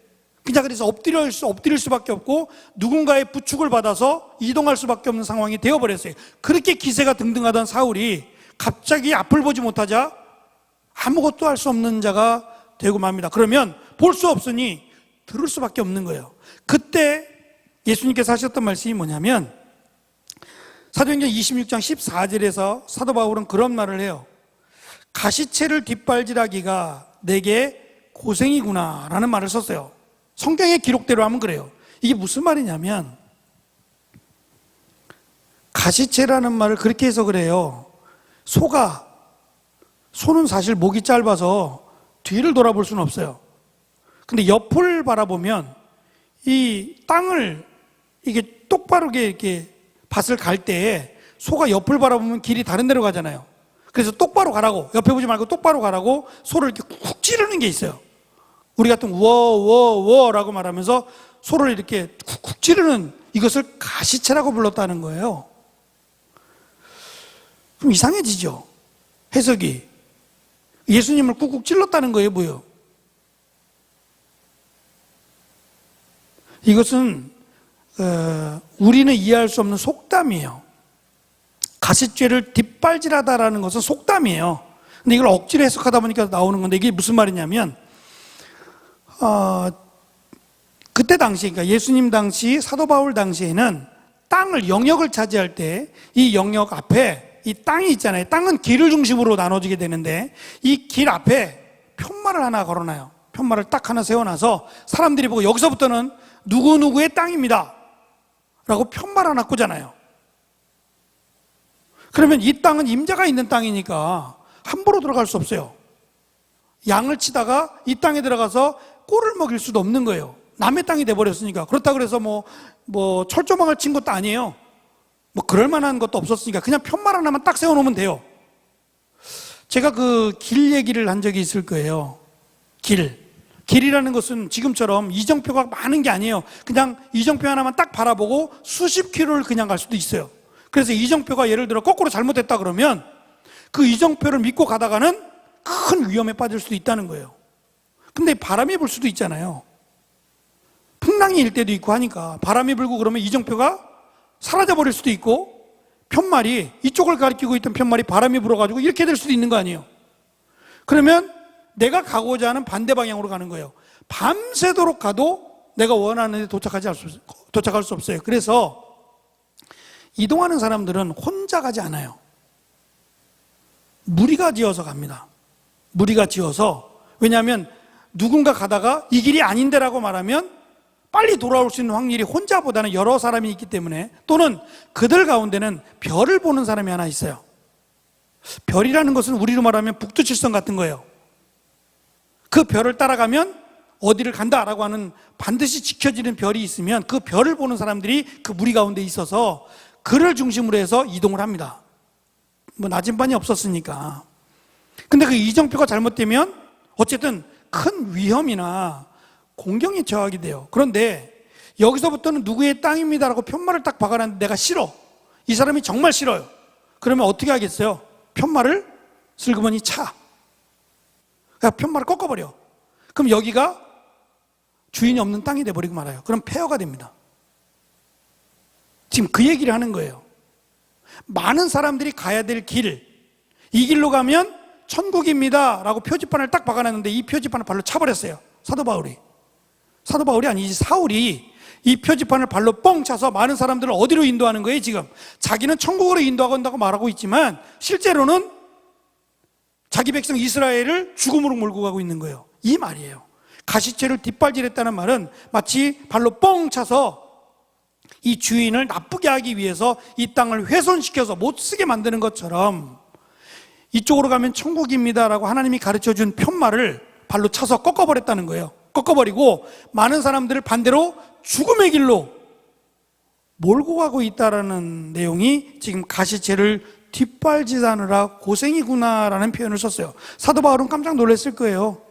그냥 그래서 엎드릴 수밖에 없고 누군가의 부축을 받아서 이동할 수밖에 없는 상황이 되어버렸어요. 그렇게 기세가 등등하던 사울이 갑자기 앞을 보지 못하자 아무것도 할 수 없는 자가 되고 맙니다. 그러면 볼 수 없으니 들을 수밖에 없는 거예요. 그때 예수님께서 하셨던 말씀이 뭐냐면 사도행전 26장 14절에서 사도 바울은 그런 말을 해요. 가시채를 뒷발질하기가 내게 고생이구나 라는 말을 썼어요. 성경의 기록대로 하면 그래요. 이게 무슨 말이냐면 가시채라는 말을 그렇게 해석을 해요. 소는 사실 목이 짧아서 뒤를 돌아볼 수는 없어요. 근데 옆을 바라보면 이 땅을 이게 똑바로 이렇게 밭을 갈 때에 소가 옆을 바라보면 길이 다른 데로 가잖아요. 그래서 똑바로 가라고, 옆에 보지 말고 똑바로 가라고 소를 이렇게 쿡 찌르는 게 있어요. 우리 같은 워라고 말하면서 소를 이렇게 쿡쿡 찌르는 이것을 가시채라고 불렀다는 거예요. 좀 이상해지죠? 해석이. 예수님을 쿡쿡 찔렀다는 거예요, 뭐예요? 이것은 우리는 이해할 수 없는 속담이에요. 가시죄를 뒷발질하다라는 것은 속담이에요. 근데 이걸 억지로 해석하다 보니까 나오는 건데 이게 무슨 말이냐면 그때 당시, 그러니까 예수님 당시, 사도 바울 당시에는 땅을, 영역을 차지할 때 이 영역 앞에 이 땅이 있잖아요. 땅은 길을 중심으로 나눠지게 되는데 이 길 앞에 편말을 하나 걸어놔요. 편말을 딱 하나 세워놔서 사람들이 보고 여기서부터는 누구누구의 땅입니다 라고 편말 하나 꽂잖아요. 그러면 이 땅은 임자가 있는 땅이니까 함부로 들어갈 수 없어요. 양을 치다가 이 땅에 들어가서 꼴을 먹일 수도 없는 거예요. 남의 땅이 돼버렸으니까. 그렇다고 해서 뭐 철조망을 친 것도 아니에요. 뭐 그럴 만한 것도 없었으니까 그냥 편말 하나만 딱 세워놓으면 돼요. 제가 그 길 얘기를 한 적이 있을 거예요. 길이라는 것은 지금처럼 이정표가 많은 게 아니에요. 그냥 이정표 하나만 딱 바라보고 수십 킬로를 그냥 갈 수도 있어요. 그래서 이정표가 예를 들어 거꾸로 잘못됐다 그러면 그 이정표를 믿고 가다가는 큰 위험에 빠질 수도 있다는 거예요. 근데 바람이 불 수도 있잖아요. 풍랑이 일 때도 있고 하니까 바람이 불고 그러면 이정표가 사라져 버릴 수도 있고 편말이 이쪽을 가리키고 있던 편말이 바람이 불어가지고 이렇게 될 수도 있는 거 아니에요. 그러면 내가 가고자 하는 반대 방향으로 가는 거예요. 밤새도록 가도 내가 원하는 데 도착할 수 없어요. 그래서 이동하는 사람들은 혼자 가지 않아요. 무리가 지어서 갑니다. 무리가 지어서. 왜냐하면 누군가 가다가 이 길이 아닌데라고 말하면 빨리 돌아올 수 있는 확률이 혼자보다는 여러 사람이 있기 때문에, 또는 그들 가운데는 별을 보는 사람이 하나 있어요. 별이라는 것은 우리로 말하면 북두칠성 같은 거예요. 그 별을 따라가면 어디를 간다라고 하는 반드시 지켜지는 별이 있으면 그 별을 보는 사람들이 그 무리 가운데 있어서 그를 중심으로 해서 이동을 합니다. 뭐 나침반이 없었으니까. 근데 그 이정표가 잘못되면 어쨌든 큰 위험이나 공경에 처하게 돼요. 그런데 여기서부터는 누구의 땅입니다라고 편말을 딱 박아놨는데 내가 싫어. 이 사람이 정말 싫어요. 그러면 어떻게 하겠어요? 편말을 슬그머니 차. 그러니까 편말을 꺾어버려. 그럼 여기가 주인이 없는 땅이 돼버리고 말아요. 그럼 폐허가 됩니다. 지금 그 얘기를 하는 거예요. 많은 사람들이 가야 될 길, 이 길로 가면 천국입니다 라고 표지판을 딱 박아놨는데 이 표지판을 발로 차버렸어요. 사도 바울이 아니지, 사울이 이 표지판을 발로 뻥 차서 많은 사람들을 어디로 인도하는 거예요? 지금 자기는 천국으로 인도한다고 말하고 있지만 실제로는 자기 백성 이스라엘을 죽음으로 몰고 가고 있는 거예요. 이 말이에요. 가시채를 뒷발질했다는 말은 마치 발로 뻥 차서 이 주인을 나쁘게 하기 위해서 이 땅을 훼손시켜서 못 쓰게 만드는 것처럼 이쪽으로 가면 천국입니다라고 하나님이 가르쳐준 편말을 발로 차서 꺾어버렸다는 거예요. 꺾어버리고 많은 사람들을 반대로 죽음의 길로 몰고 가고 있다라는 내용이 지금 가시체를 뒷발질하느라 고생이구나라는 표현을 썼어요. 사도 바울은 깜짝 놀랐을 거예요.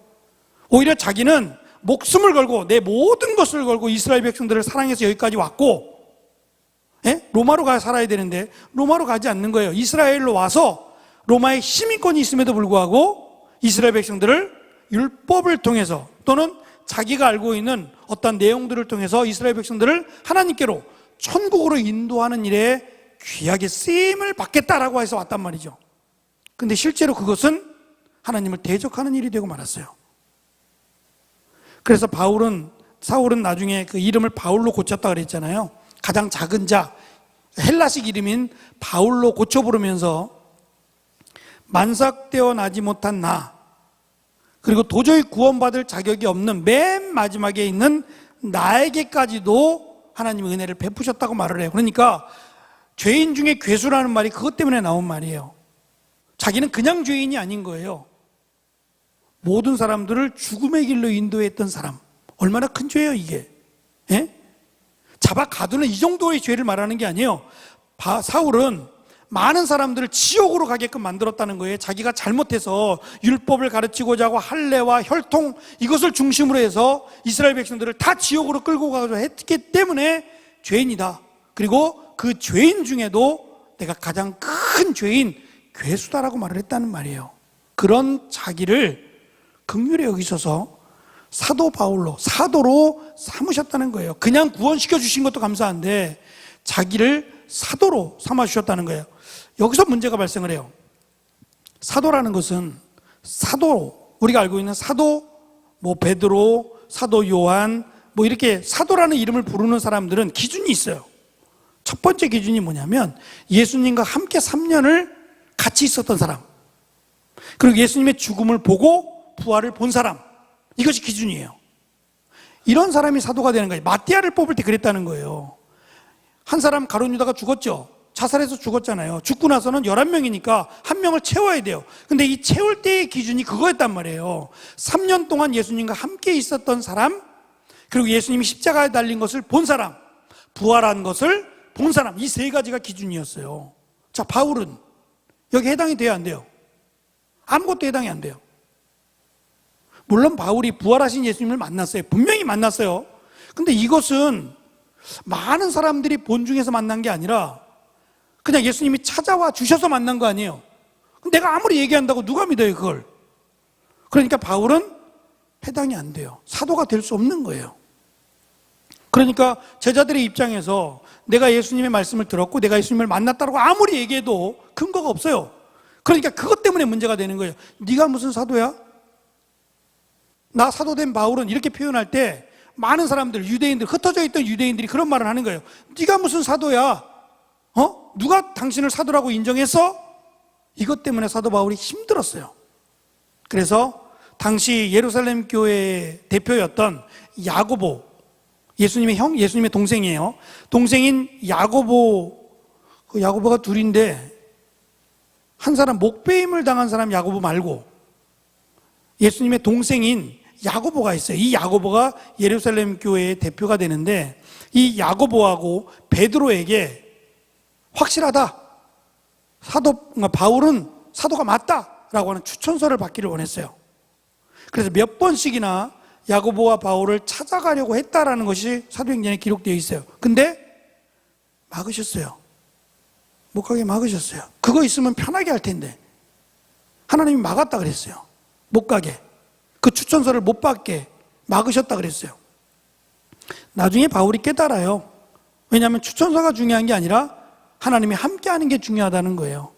오히려 자기는 목숨을 걸고 내 모든 것을 걸고 이스라엘 백성들을 사랑해서 여기까지 왔고, 로마로 가 살아야 되는데 로마로 가지 않는 거예요. 이스라엘로 와서 로마의 시민권이 있음에도 불구하고 이스라엘 백성들을 율법을 통해서 또는 자기가 알고 있는 어떤 내용들을 통해서 이스라엘 백성들을 하나님께로 천국으로 인도하는 일에 귀하게 쓰임을 받겠다라고 해서 왔단 말이죠. 근데 실제로 그것은 하나님을 대적하는 일이 되고 말았어요. 그래서 사울은 나중에 그 이름을 바울로 고쳤다 그랬잖아요. 가장 작은 자, 헬라식 이름인 바울로 고쳐 부르면서 만삭되어 나지 못한 나, 그리고 도저히 구원받을 자격이 없는 맨 마지막에 있는 나에게까지도 하나님의 은혜를 베푸셨다고 말을 해요. 그러니까 죄인 중에 괴수라는 말이 그것 때문에 나온 말이에요. 자기는 그냥 죄인이 아닌 거예요. 모든 사람들을 죽음의 길로 인도했던 사람. 얼마나 큰 죄예요 이게. 잡아 가두는 이 정도의 죄를 말하는 게 아니에요. 사울은 많은 사람들을 지옥으로 가게끔 만들었다는 거예요. 자기가 잘못해서 율법을 가르치고자 하고 할례와 혈통 이것을 중심으로 해서 이스라엘 백성들을 다 지옥으로 끌고 가고자 했기 때문에 죄인이다. 그리고 그 죄인 중에도 내가 가장 큰 죄인 괴수다라고 말을 했다는 말이에요. 그런 자기를 긍휼히 여기셔서 사도 바울로, 사도로 삼으셨다는 거예요. 그냥 구원시켜 주신 것도 감사한데 자기를 사도로 삼아주셨다는 거예요. 여기서 문제가 발생을 해요. 사도라는 것은 우리가 알고 있는 사도, 베드로, 사도 요한, 이렇게 사도라는 이름을 부르는 사람들은 기준이 있어요. 첫 번째 기준이 뭐냐면 예수님과 함께 3년을 같이 있었던 사람, 그리고 예수님의 죽음을 보고 부활을 본 사람, 이것이 기준이에요. 이런 사람이 사도가 되는 거예요. 마띠아를 뽑을 때 그랬다는 거예요. 한 사람 가룟 유다가 죽었죠. 자살해서 죽었잖아요. 죽고 나서는 11명이니까 한 명을 채워야 돼요. 근데 이 채울 때의 기준이 그거였단 말이에요. 3년 동안 예수님과 함께 있었던 사람, 그리고 예수님이 십자가에 달린 것을 본 사람, 부활한 것을 본 사람, 이 세 가지가 기준이었어요. 자, 바울은 여기 해당이 돼야 안 돼요? 아무것도 해당이 안 돼요. 물론 바울이 부활하신 예수님을 만났어요. 분명히 만났어요. 근데 이것은 많은 사람들이 본 중에서 만난 게 아니라 그냥 예수님이 찾아와 주셔서 만난 거 아니에요. 내가 아무리 얘기한다고 누가 믿어요 그걸? 그러니까 바울은 해당이 안 돼요. 사도가 될 수 없는 거예요. 그러니까 제자들의 입장에서 내가 예수님의 말씀을 들었고 내가 예수님을 만났다고 아무리 얘기해도 근거가 없어요. 그러니까 그것 때문에 문제가 되는 거예요. 네가 무슨 사도야? 나 사도된 바울은 이렇게 표현할 때 많은 사람들, 유대인들, 흩어져 있던 유대인들이 그런 말을 하는 거예요. 네가 무슨 사도야? 누가 당신을 사도라고 인정했어? 이것 때문에 사도 바울이 힘들었어요. 그래서 당시 예루살렘 교회의 대표였던 야고보, 예수님의 동생이에요. 동생인 야고보가 둘인데 한 사람 목배임을 당한 사람 야고보 말고 예수님의 동생인 야고보가 있어요. 이 야고보가 예루살렘 교회의 대표가 되는데 이 야고보하고 베드로에게 확실하다, 바울은 사도가 맞다라고 하는 추천서를 받기를 원했어요. 그래서 몇 번씩이나 야고보와 바울을 찾아가려고 했다라는 것이 사도행전에 기록되어 있어요. 근데 막으셨어요. 못 가게 막으셨어요. 그거 있으면 편하게 할 텐데 하나님이 막았다 그랬어요. 못 가게, 그 추천서를 못 받게 막으셨다 그랬어요. 나중에 바울이 깨달아요. 왜냐하면 추천서가 중요한 게 아니라 하나님이 함께하는 게 중요하다는 거예요.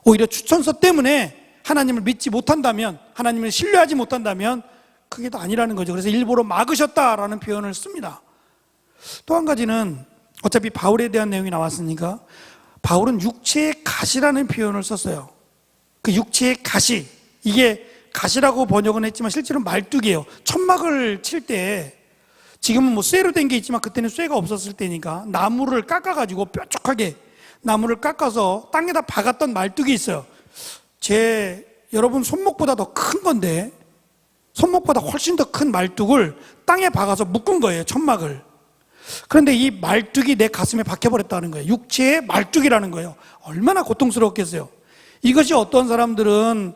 오히려 추천서 때문에 하나님을 믿지 못한다면, 하나님을 신뢰하지 못한다면 그게 더 아니라는 거죠. 그래서 일부러 막으셨다라는 표현을 씁니다. 또 한 가지는 어차피 바울에 대한 내용이 나왔으니까 바울은 육체의 가시라는 표현을 썼어요. 그 육체의 가시, 이게 가시라고 번역은 했지만 실제로 말뚝이에요. 천막을 칠 때 지금은 쇠로 된 게 있지만 그때는 쇠가 없었을 때니까 나무를 깎아가지고 뾰족하게 나무를 깎아서 땅에다 박았던 말뚝이 있어요. 여러분 손목보다 더 큰 건데 손목보다 훨씬 더 큰 말뚝을 땅에 박아서 묶은 거예요, 천막을. 그런데 이 말뚝이 내 가슴에 박혀버렸다는 거예요. 육체의 말뚝이라는 거예요. 얼마나 고통스러웠겠어요. 이것이 어떤 사람들은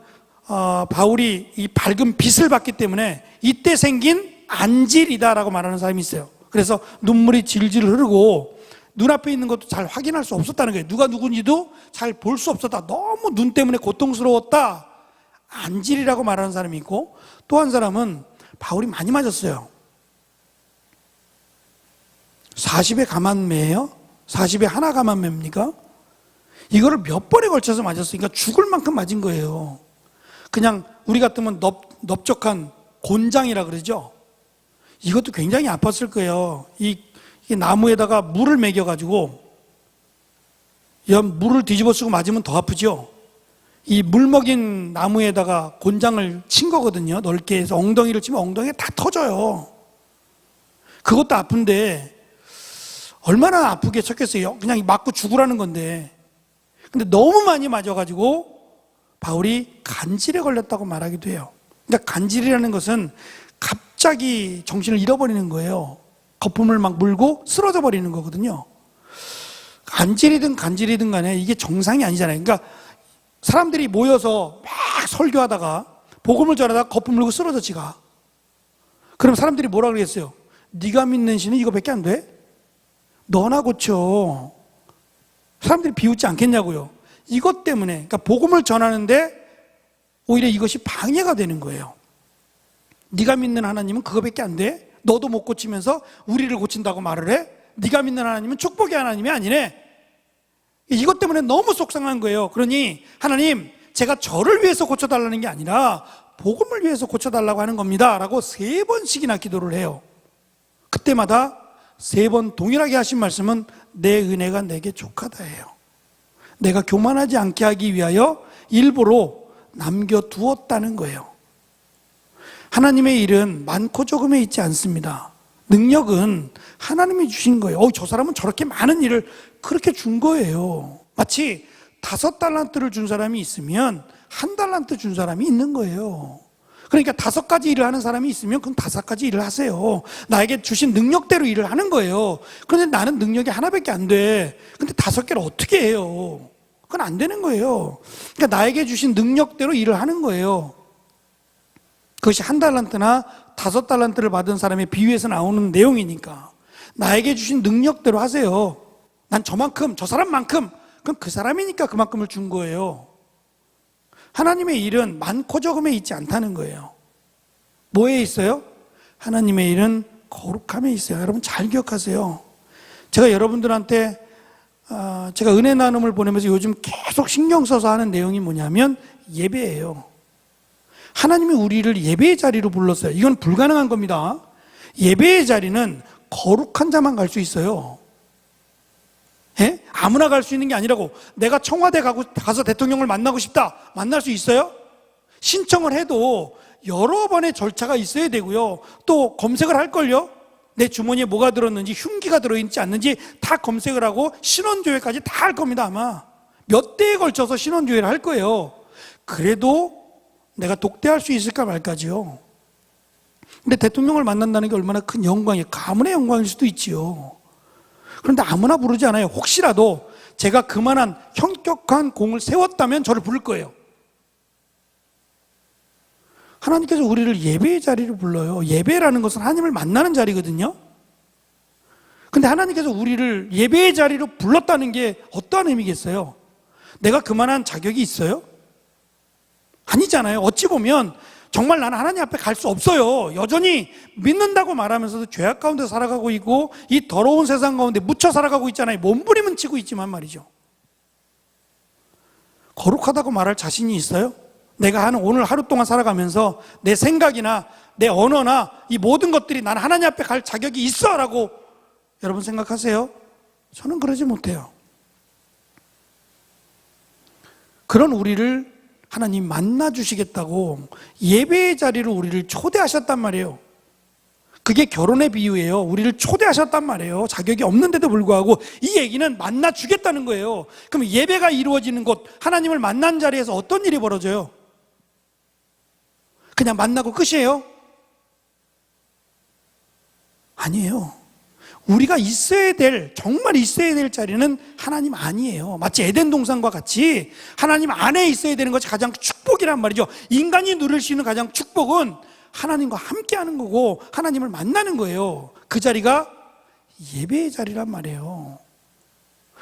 바울이 이 밝은 빛을 받기 때문에 이때 생긴 안질이다라고 말하는 사람이 있어요. 그래서 눈물이 질질 흐르고 눈앞에 있는 것도 잘 확인할 수 없었다는 거예요. 누가 누군지도 잘 볼 수 없었다. 너무 눈 때문에 고통스러웠다. 안질이라고 말하는 사람이 있고, 또 한 사람은 바울이 많이 맞았어요. 40에 가만매예요? 40에 하나 가만매입니까? 이거를 몇 번에 걸쳐서 맞았으니까 죽을 만큼 맞은 거예요. 그냥 우리 같으면 넓적한 곤장이라 그러죠. 이것도 굉장히 아팠을 거예요. 이 나무에다가 물을 매겨가지고 물을 뒤집어 쓰고 맞으면 더 아프죠. 이 물 먹인 나무에다가 곤장을 친 거거든요. 넓게 해서 엉덩이를 치면 엉덩이가 다 터져요. 그것도 아픈데 얼마나 아프게 쳤겠어요. 그냥 맞고 죽으라는 건데. 근데 너무 많이 맞아가지고 바울이 간질에 걸렸다고 말하기도 해요. 그러니까 간질이라는 것은 갑자기 정신을 잃어버리는 거예요. 거품을 막 물고 쓰러져 버리는 거거든요. 간질이든 간질이든 간에 이게 정상이 아니잖아요. 그러니까 사람들이 모여서 막 설교하다가 복음을 전하다가 거품 물고 쓰러져 지가. 그럼 사람들이 뭐라 그랬어요? 네가 믿는 신은 이거밖에 안 돼? 너나 고쳐. 사람들이 비웃지 않겠냐고요. 이것 때문에, 그러니까 복음을 전하는데 오히려 이것이 방해가 되는 거예요. 네가 믿는 하나님은 그거밖에 안 돼? 너도 못 고치면서 우리를 고친다고 말을 해? 네가 믿는 하나님은 축복의 하나님이 아니네. 이것 때문에 너무 속상한 거예요. 그러니 하나님, 제가 저를 위해서 고쳐달라는 게 아니라 복음을 위해서 고쳐달라고 하는 겁니다 라고 3번씩이나 기도를 해요. 그때마다 3번 동일하게 하신 말씀은 내 은혜가 내게 족하다예요. 내가 교만하지 않게 하기 위하여 일부러 남겨두었다는 거예요. 하나님의 일은 많고 적음에 있지 않습니다. 능력은 하나님이 주신 거예요. 저 사람은 저렇게 많은 일을 그렇게 준 거예요. 마치 5달란트를 준 사람이 있으면 1달란트 준 사람이 있는 거예요. 그러니까 5가지 일을 하는 사람이 있으면 그럼 5가지 일을 하세요. 나에게 주신 능력대로 일을 하는 거예요. 그런데 나는 능력이 하나밖에 안 돼. 근데 5개를 어떻게 해요? 그건 안 되는 거예요. 그러니까 나에게 주신 능력대로 일을 하는 거예요. 그것이 1달란트나 5달란트를 받은 사람의 비유에서 나오는 내용이니까 나에게 주신 능력대로 하세요. 난 저만큼, 저 사람만큼, 그럼 그 사람이니까 그만큼을 준 거예요. 하나님의 일은 많고 적음에 있지 않다는 거예요. 뭐에 있어요? 하나님의 일은 거룩함에 있어요. 여러분 잘 기억하세요. 제가 여러분들한테 제가 은혜 나눔을 보내면서 요즘 계속 신경 써서 하는 내용이 뭐냐면 예배예요. 하나님이 우리를 예배의 자리로 불렀어요. 이건 불가능한 겁니다. 예배의 자리는 거룩한 자만 갈 수 있어요. 예? 아무나 갈 수 있는 게 아니라고. 내가 청와대 가서 대통령을 만나고 싶다. 만날 수 있어요? 신청을 해도 여러 번의 절차가 있어야 되고요. 또 검색을 할걸요? 내 주머니에 뭐가 들었는지, 흉기가 들어있지 않는지 다 검색을 하고 신원조회까지 다 할 겁니다, 아마. 몇 대에 걸쳐서 신원조회를 할 거예요. 그래도 내가 독대할 수 있을까 말까지요. 근데 대통령을 만난다는 게 얼마나 큰 영광이에요. 가문의 영광일 수도 있지요. 그런데 아무나 부르지 않아요. 혹시라도 제가 그만한 현격한 공을 세웠다면 저를 부를 거예요. 하나님께서 우리를 예배의 자리로 불러요. 예배라는 것은 하나님을 만나는 자리거든요. 근데 하나님께서 우리를 예배의 자리로 불렀다는 게 어떠한 의미겠어요? 내가 그만한 자격이 있어요? 아니잖아요. 어찌 보면 정말 나는 하나님 앞에 갈 수 없어요. 여전히 믿는다고 말하면서도 죄악 가운데 살아가고 있고 이 더러운 세상 가운데 묻혀 살아가고 있잖아요. 몸부림은 치고 있지만 말이죠. 거룩하다고 말할 자신이 있어요? 내가 오늘 하루 동안 살아가면서 내 생각이나 내 언어나 이 모든 것들이 나는 하나님 앞에 갈 자격이 있어 라고 여러분 생각하세요? 저는 그러지 못해요. 그런 우리를 하나님 만나 주시겠다고 예배의 자리로 우리를 초대하셨단 말이에요. 그게 결혼의 비유예요. 우리를 초대하셨단 말이에요. 자격이 없는데도 불구하고 이 얘기는 만나 주겠다는 거예요. 그럼 예배가 이루어지는 곳, 하나님을 만난 자리에서 어떤 일이 벌어져요? 그냥 만나고 끝이에요? 아니에요. 우리가 있어야 될, 정말 있어야 될 자리는 하나님 아니에요. 마치 에덴 동산과 같이 하나님 안에 있어야 되는 것이 가장 축복이란 말이죠. 인간이 누릴 수 있는 가장 축복은 하나님과 함께 하는 거고 하나님을 만나는 거예요. 그 자리가 예배의 자리란 말이에요.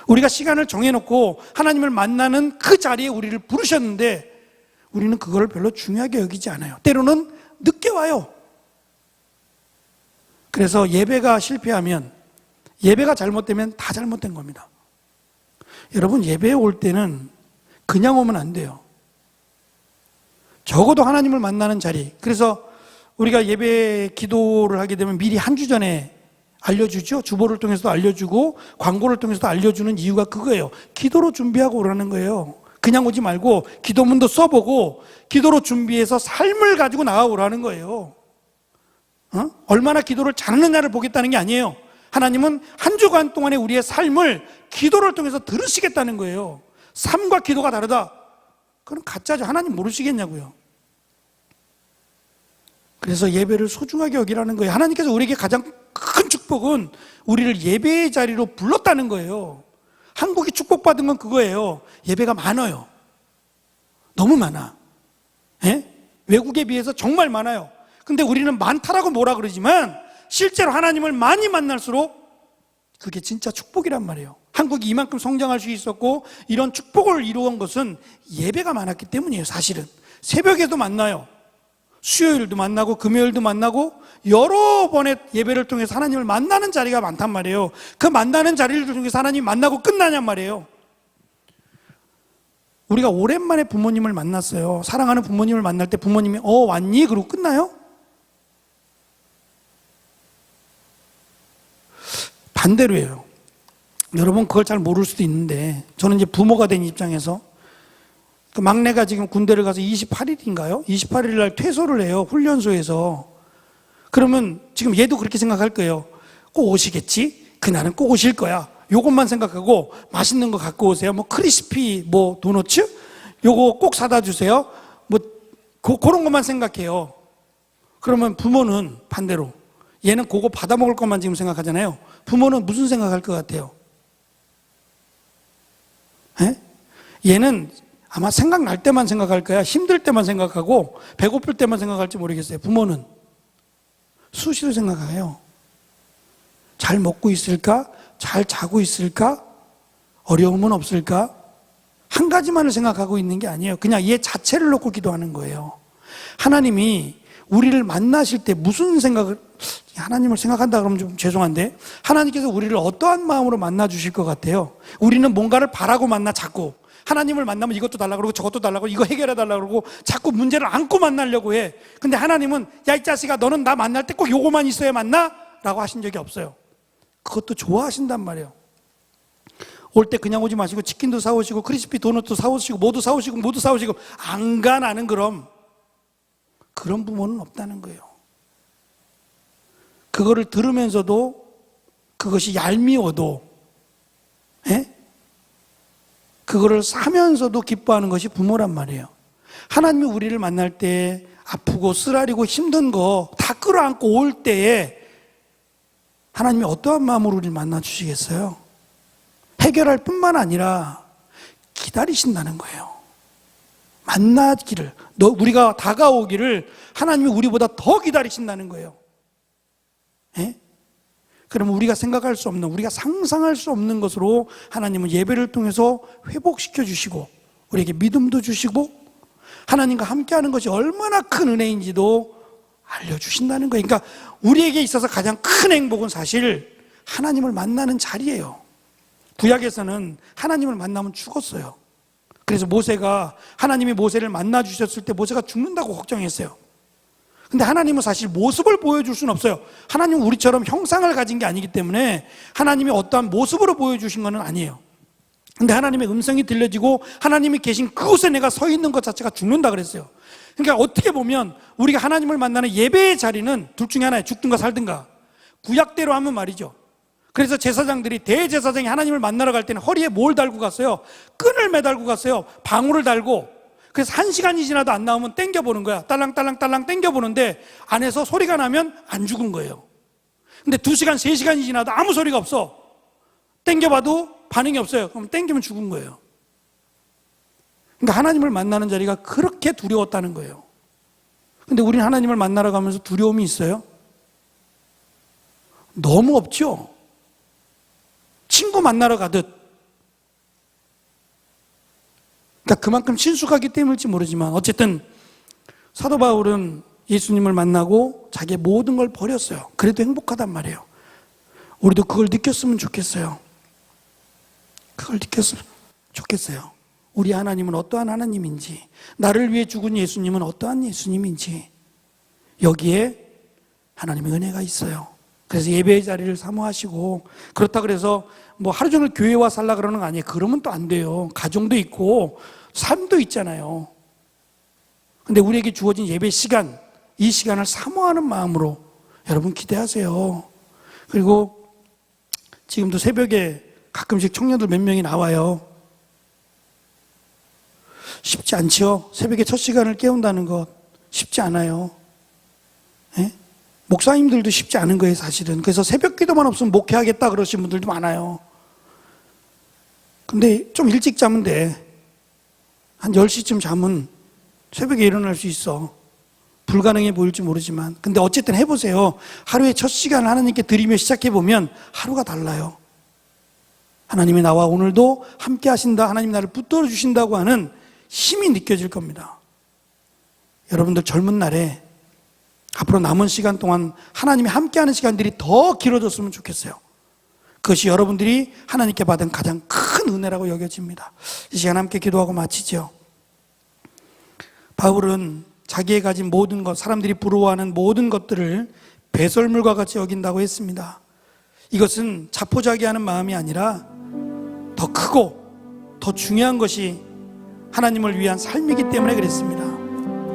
우리가 시간을 정해놓고 하나님을 만나는 그 자리에 우리를 부르셨는데 우리는 그걸 별로 중요하게 여기지 않아요. 때로는 늦게 와요. 그래서 예배가 실패하면, 예배가 잘못되면 다 잘못된 겁니다. 여러분, 예배에 올 때는 그냥 오면 안 돼요. 적어도 하나님을 만나는 자리. 그래서 우리가 예배 기도를 하게 되면 미리 한 주 전에 알려주죠. 주보를 통해서도 알려주고 광고를 통해서도 알려주는 이유가 그거예요. 기도로 준비하고 오라는 거예요. 그냥 오지 말고 기도문도 써보고 기도로 준비해서 삶을 가지고 나아오라는 거예요. 얼마나 기도를 잘하느냐를 보겠다는 게 아니에요. 하나님은 한 주간 동안의 우리의 삶을 기도를 통해서 들으시겠다는 거예요. 삶과 기도가 다르다. 그건 가짜죠. 하나님 모르시겠냐고요. 그래서 예배를 소중하게 여기라는 거예요. 하나님께서 우리에게 가장 큰 축복은 우리를 예배의 자리로 불렀다는 거예요. 한국이 축복받은 건 그거예요. 예배가 많아요. 너무 많아. 예? 외국에 비해서 정말 많아요. 근데 우리는 많다라고 뭐라 그러지만 실제로 하나님을 많이 만날수록 그게 진짜 축복이란 말이에요. 한국이 이만큼 성장할 수 있었고 이런 축복을 이루어온 것은 예배가 많았기 때문이에요. 사실은 새벽에도 만나요. 수요일도 만나고 금요일도 만나고 여러 번의 예배를 통해서 하나님을 만나는 자리가 많단 말이에요. 그 만나는 자리를 통해서 하나님 만나고 끝나냔 말이에요. 우리가 오랜만에 부모님을 만났어요. 사랑하는 부모님을 만날 때 부모님이 왔니? 그러고 끝나요? 반대로예요. 여러분 그걸 잘 모를 수도 있는데 저는 이제 부모가 된 입장에서 그 막내가 지금 군대를 가서 28일인가요? 28일 날 퇴소를 해요. 훈련소에서. 그러면 지금 얘도 그렇게 생각할 거예요. 꼭 오시겠지? 그날은 꼭 오실 거야. 요것만 생각하고 맛있는 거 갖고 오세요. 뭐 크리스피 뭐 도너츠? 요거 꼭 사다 주세요. 뭐 그런 것만 생각해요. 그러면 부모는 반대로 얘는 그거 받아 먹을 것만 지금 생각하잖아요. 부모는 무슨 생각할 것 같아요? 에? 얘는 아마 생각날 때만 생각할 거야. 힘들 때만 생각하고 배고플 때만 생각할지 모르겠어요. 부모는 수시로 생각해요. 잘 먹고 있을까? 잘 자고 있을까? 어려움은 없을까? 한 가지만을 생각하고 있는 게 아니에요. 그냥 얘 자체를 놓고 기도하는 거예요. 하나님이 우리를 만나실 때 무슨 생각을, 하나님을 생각한다 그러면 좀 죄송한데 하나님께서 우리를 어떠한 마음으로 만나 주실 것 같아요? 우리는 뭔가를 바라고 만나 자꾸 하나님을 만나면 이것도 달라고 그러고 저것도 달라고 이거 해결해 달라고 그러고 자꾸 문제를 안고 만나려고 해. 근데 하나님은 야 이 자식아 너는 나 만날 때 꼭 요거만 있어야 만나? 라고 하신 적이 없어요. 그것도 좋아하신단 말이에요. 올 때 그냥 오지 마시고 치킨도 사오시고 크리스피 도넛도 사오시고 모두 사오시고 안 가 나는 그런 부모는 없다는 거예요. 그거를 들으면서도 그것이 얄미워도 그거를 사면서도 기뻐하는 것이 부모란 말이에요. 하나님이 우리를 만날 때 아프고 쓰라리고 힘든 거 다 끌어안고 올 때에 하나님이 어떠한 마음으로 우리를 만나 주시겠어요? 해결할 뿐만 아니라 기다리신다는 거예요. 만나기를, 우리가 다가오기를 하나님이 우리보다 더 기다리신다는 거예요. 그러면 우리가 생각할 수 없는, 우리가 상상할 수 없는 것으로 하나님은 예배를 통해서 회복시켜 주시고 우리에게 믿음도 주시고 하나님과 함께하는 것이 얼마나 큰 은혜인지도 알려주신다는 거예요. 그러니까 우리에게 있어서 가장 큰 행복은 사실 하나님을 만나는 자리예요. 구약에서는 하나님을 만나면 죽었어요. 그래서 모세가, 하나님이 모세를 만나 주셨을 때 모세가 죽는다고 걱정했어요. 근데 하나님은 사실 모습을 보여줄 수는 없어요. 하나님은 우리처럼 형상을 가진 게 아니기 때문에 하나님이 어떠한 모습으로 보여주신 건 아니에요. 근데 하나님의 음성이 들려지고 하나님이 계신 그곳에 내가 서 있는 것 자체가 죽는다 그랬어요. 그러니까 어떻게 보면 우리가 하나님을 만나는 예배의 자리는 둘 중에 하나예요. 죽든가 살든가. 구약대로 하면 말이죠. 그래서 제사장들이, 대제사장이 하나님을 만나러 갈 때는 허리에 뭘 달고 갔어요? 끈을 매달고 갔어요. 방울을 달고. 그래서 1시간이 지나도 안 나오면 땡겨보는 거야. 딸랑딸랑 땡겨보는데 안에서 소리가 나면 안 죽은 거예요. 근데 2시간, 3시간이 지나도 아무 소리가 없어. 땡겨봐도 반응이 없어요. 그럼 땡기면 죽은 거예요. 그러니까 하나님을 만나는 자리가 그렇게 두려웠다는 거예요. 근데 우리는 하나님을 만나러 가면서 두려움이 있어요? 너무 없죠? 친구 만나러 가듯. 그러니까 그만큼 친숙하기 때문일지 모르지만 어쨌든 사도 바울은 예수님을 만나고 자기의 모든 걸 버렸어요. 그래도 행복하단 말이에요. 우리도 그걸 느꼈으면 좋겠어요. 그걸 느꼈으면 좋겠어요. 우리 하나님은 어떠한 하나님인지, 나를 위해 죽은 예수님은 어떠한 예수님인지, 여기에 하나님의 은혜가 있어요. 그래서 예배의 자리를 사모하시고, 그렇다 그래서 뭐 하루 종일 교회 와 살라 그러는 거 아니에요. 그러면 또 안 돼요. 가정도 있고 삶도 있잖아요. 근데 우리에게 주어진 예배 시간, 이 시간을 사모하는 마음으로 여러분 기대하세요. 그리고 지금도 새벽에 가끔씩 청년들 몇 명이 나와요. 쉽지 않죠? 새벽에 첫 시간을 깨운다는 것 쉽지 않아요. 예? 목사님들도 쉽지 않은 거예요, 사실은. 그래서 새벽 기도만 없으면 목회하겠다 그러신 분들도 많아요. 근데 좀 일찍 자면 돼. 한 10시쯤 자면 새벽에 일어날 수 있어. 불가능해 보일지 모르지만. 근데 어쨌든 해보세요. 하루의 첫 시간을 하나님께 드리며 시작해보면 하루가 달라요. 하나님이 나와 오늘도 함께 하신다, 하나님이 나를 붙들어 주신다고 하는 힘이 느껴질 겁니다. 여러분들 젊은 날에 앞으로 남은 시간 동안 하나님이 함께하는 시간들이 더 길어졌으면 좋겠어요. 그것이 여러분들이 하나님께 받은 가장 큰 은혜라고 여겨집니다. 이 시간 함께 기도하고 마치죠. 바울은 자기의 가진 모든 것, 사람들이 부러워하는 모든 것들을 배설물과 같이 여긴다고 했습니다. 이것은 자포자기하는 마음이 아니라 더 크고 더 중요한 것이 하나님을 위한 삶이기 때문에 그랬습니다.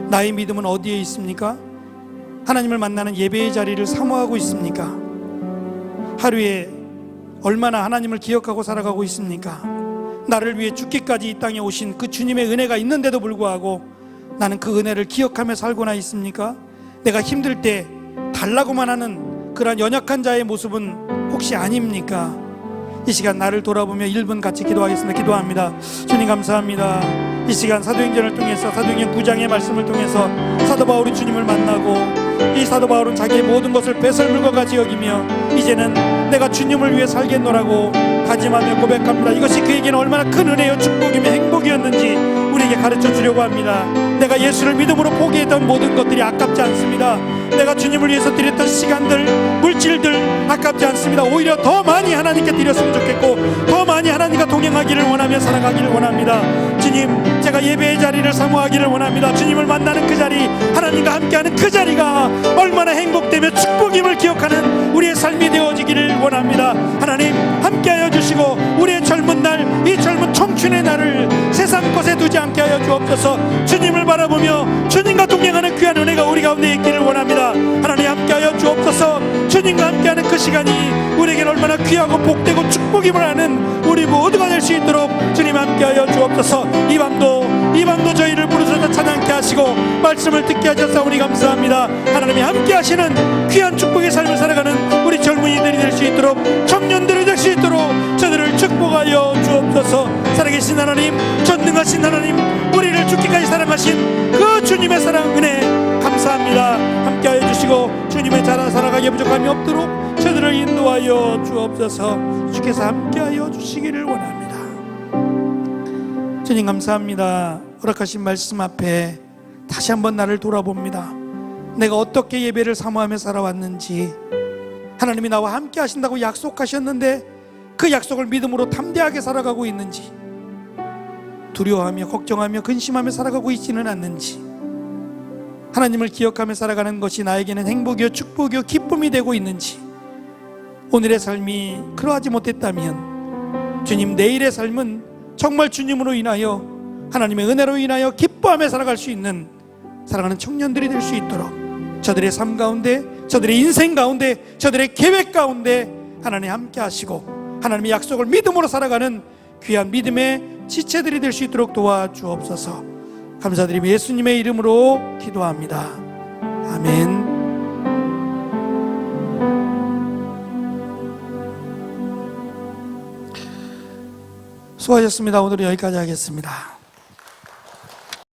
나의 믿음은 어디에 있습니까? 하나님을 만나는 예배의 자리를 사모하고 있습니까? 하루에 얼마나 하나님을 기억하고 살아가고 있습니까? 나를 위해 죽기까지 이 땅에 오신 그 주님의 은혜가 있는데도 불구하고 나는 그 은혜를 기억하며 살고나 있습니까? 내가 힘들 때 달라고만 하는 그런 연약한 자의 모습은 혹시 아닙니까? 이 시간 나를 돌아보며 1분 같이 기도하겠습니다. 기도합니다. 주님 감사합니다. 이 시간 사도행전을 통해서, 사도행전 9장의 말씀을 통해서 사도 바울이 주님을 만나고, 이 사도 바울은 자기의 모든 것을 배설물과 같이 여기며 이제는 내가 주님을 위해 살겠노라고 다짐하며 고백합니다. 이것이 그에게는 얼마나 큰 은혜요 축복이며 행복이었는지 우리에게 가르쳐 주려고 합니다. 내가 예수를 믿음으로 포기했던 모든 것들이 아깝지 않습니다. 내가 주님을 위해서 드렸던 시간들, 물질들 아깝지 않습니다. 오히려 더 많이 하나님께 드렸으면 좋겠고, 더 많이 하나님과 동행하기를 원하며 살아가기를 원합니다. 주님, 제가 예배의 자리를 사모하기를 원합니다. 주님을 만나는 그 자리, 하나님과 함께하는 그 자리가 얼마나 행복되며 축복임을 기억하는 우리의 삶이 되어지기를 원합니다. 하나님 함께하여 주시고 우리의 젊은 날, 이 젊은 청춘의 날을 세상 것에 두지 않게 하여 주옵소서. 주님을 바라보며 주님과 동행하는 귀한 은혜가 우리 가운데 있기를 원합니다. 하나님 함께하여 주옵소서. 주님과 함께하는 그 시간이 우리에게 얼마나 귀하고 복되고 축복임을 아는 우리 모두가 될 수 있도록 주님 함께하여 주옵소서. 이 밤도 저희를 부르셔서 찬양케 하시고 말씀을 듣게 하셔서 우리 감사합니다. 하나님이 함께 하시는 귀한 축복의 삶을 살아가는 우리 젊은이들이 될 수 있도록, 청년들이 될 수 있도록 저들을 축복하여 주옵소서. 살아계신 하나님, 전능하신 하나님, 우리를 죽기까지 사랑하신 그 주님의 사랑 은혜 감사합니다. 함께하여 주시고 주님의 자라 살아가기에 부족함이 없도록 저들을 인도하여 주옵소서. 주께서 함께하여 주시기를 원합니다. 주님 감사합니다. 허락하신 말씀 앞에 다시 한번 나를 돌아봅니다. 내가 어떻게 예배를 사모하며 살아왔는지, 하나님이 나와 함께 하신다고 약속하셨는데 그 약속을 믿음으로 담대하게 살아가고 있는지, 두려워하며 걱정하며 근심하며 살아가고 있지는 않는지, 하나님을 기억하며 살아가는 것이 나에게는 행복이요 축복이요 기쁨이 되고 있는지, 오늘의 삶이 그러하지 못했다면 주님, 내일의 삶은 정말 주님으로 인하여, 하나님의 은혜로 인하여 기뻐하며 살아갈 수 있는 사랑하는 청년들이 될 수 있도록 저들의 삶 가운데, 저들의 인생 가운데, 저들의 계획 가운데 하나님 함께 하시고 하나님의 약속을 믿음으로 살아가는 귀한 믿음의 지체들이 될 수 있도록 도와주옵소서. 감사드리며 예수님의 이름으로 기도합니다. 아멘. 수고하셨습니다. 오늘은 여기까지 하겠습니다.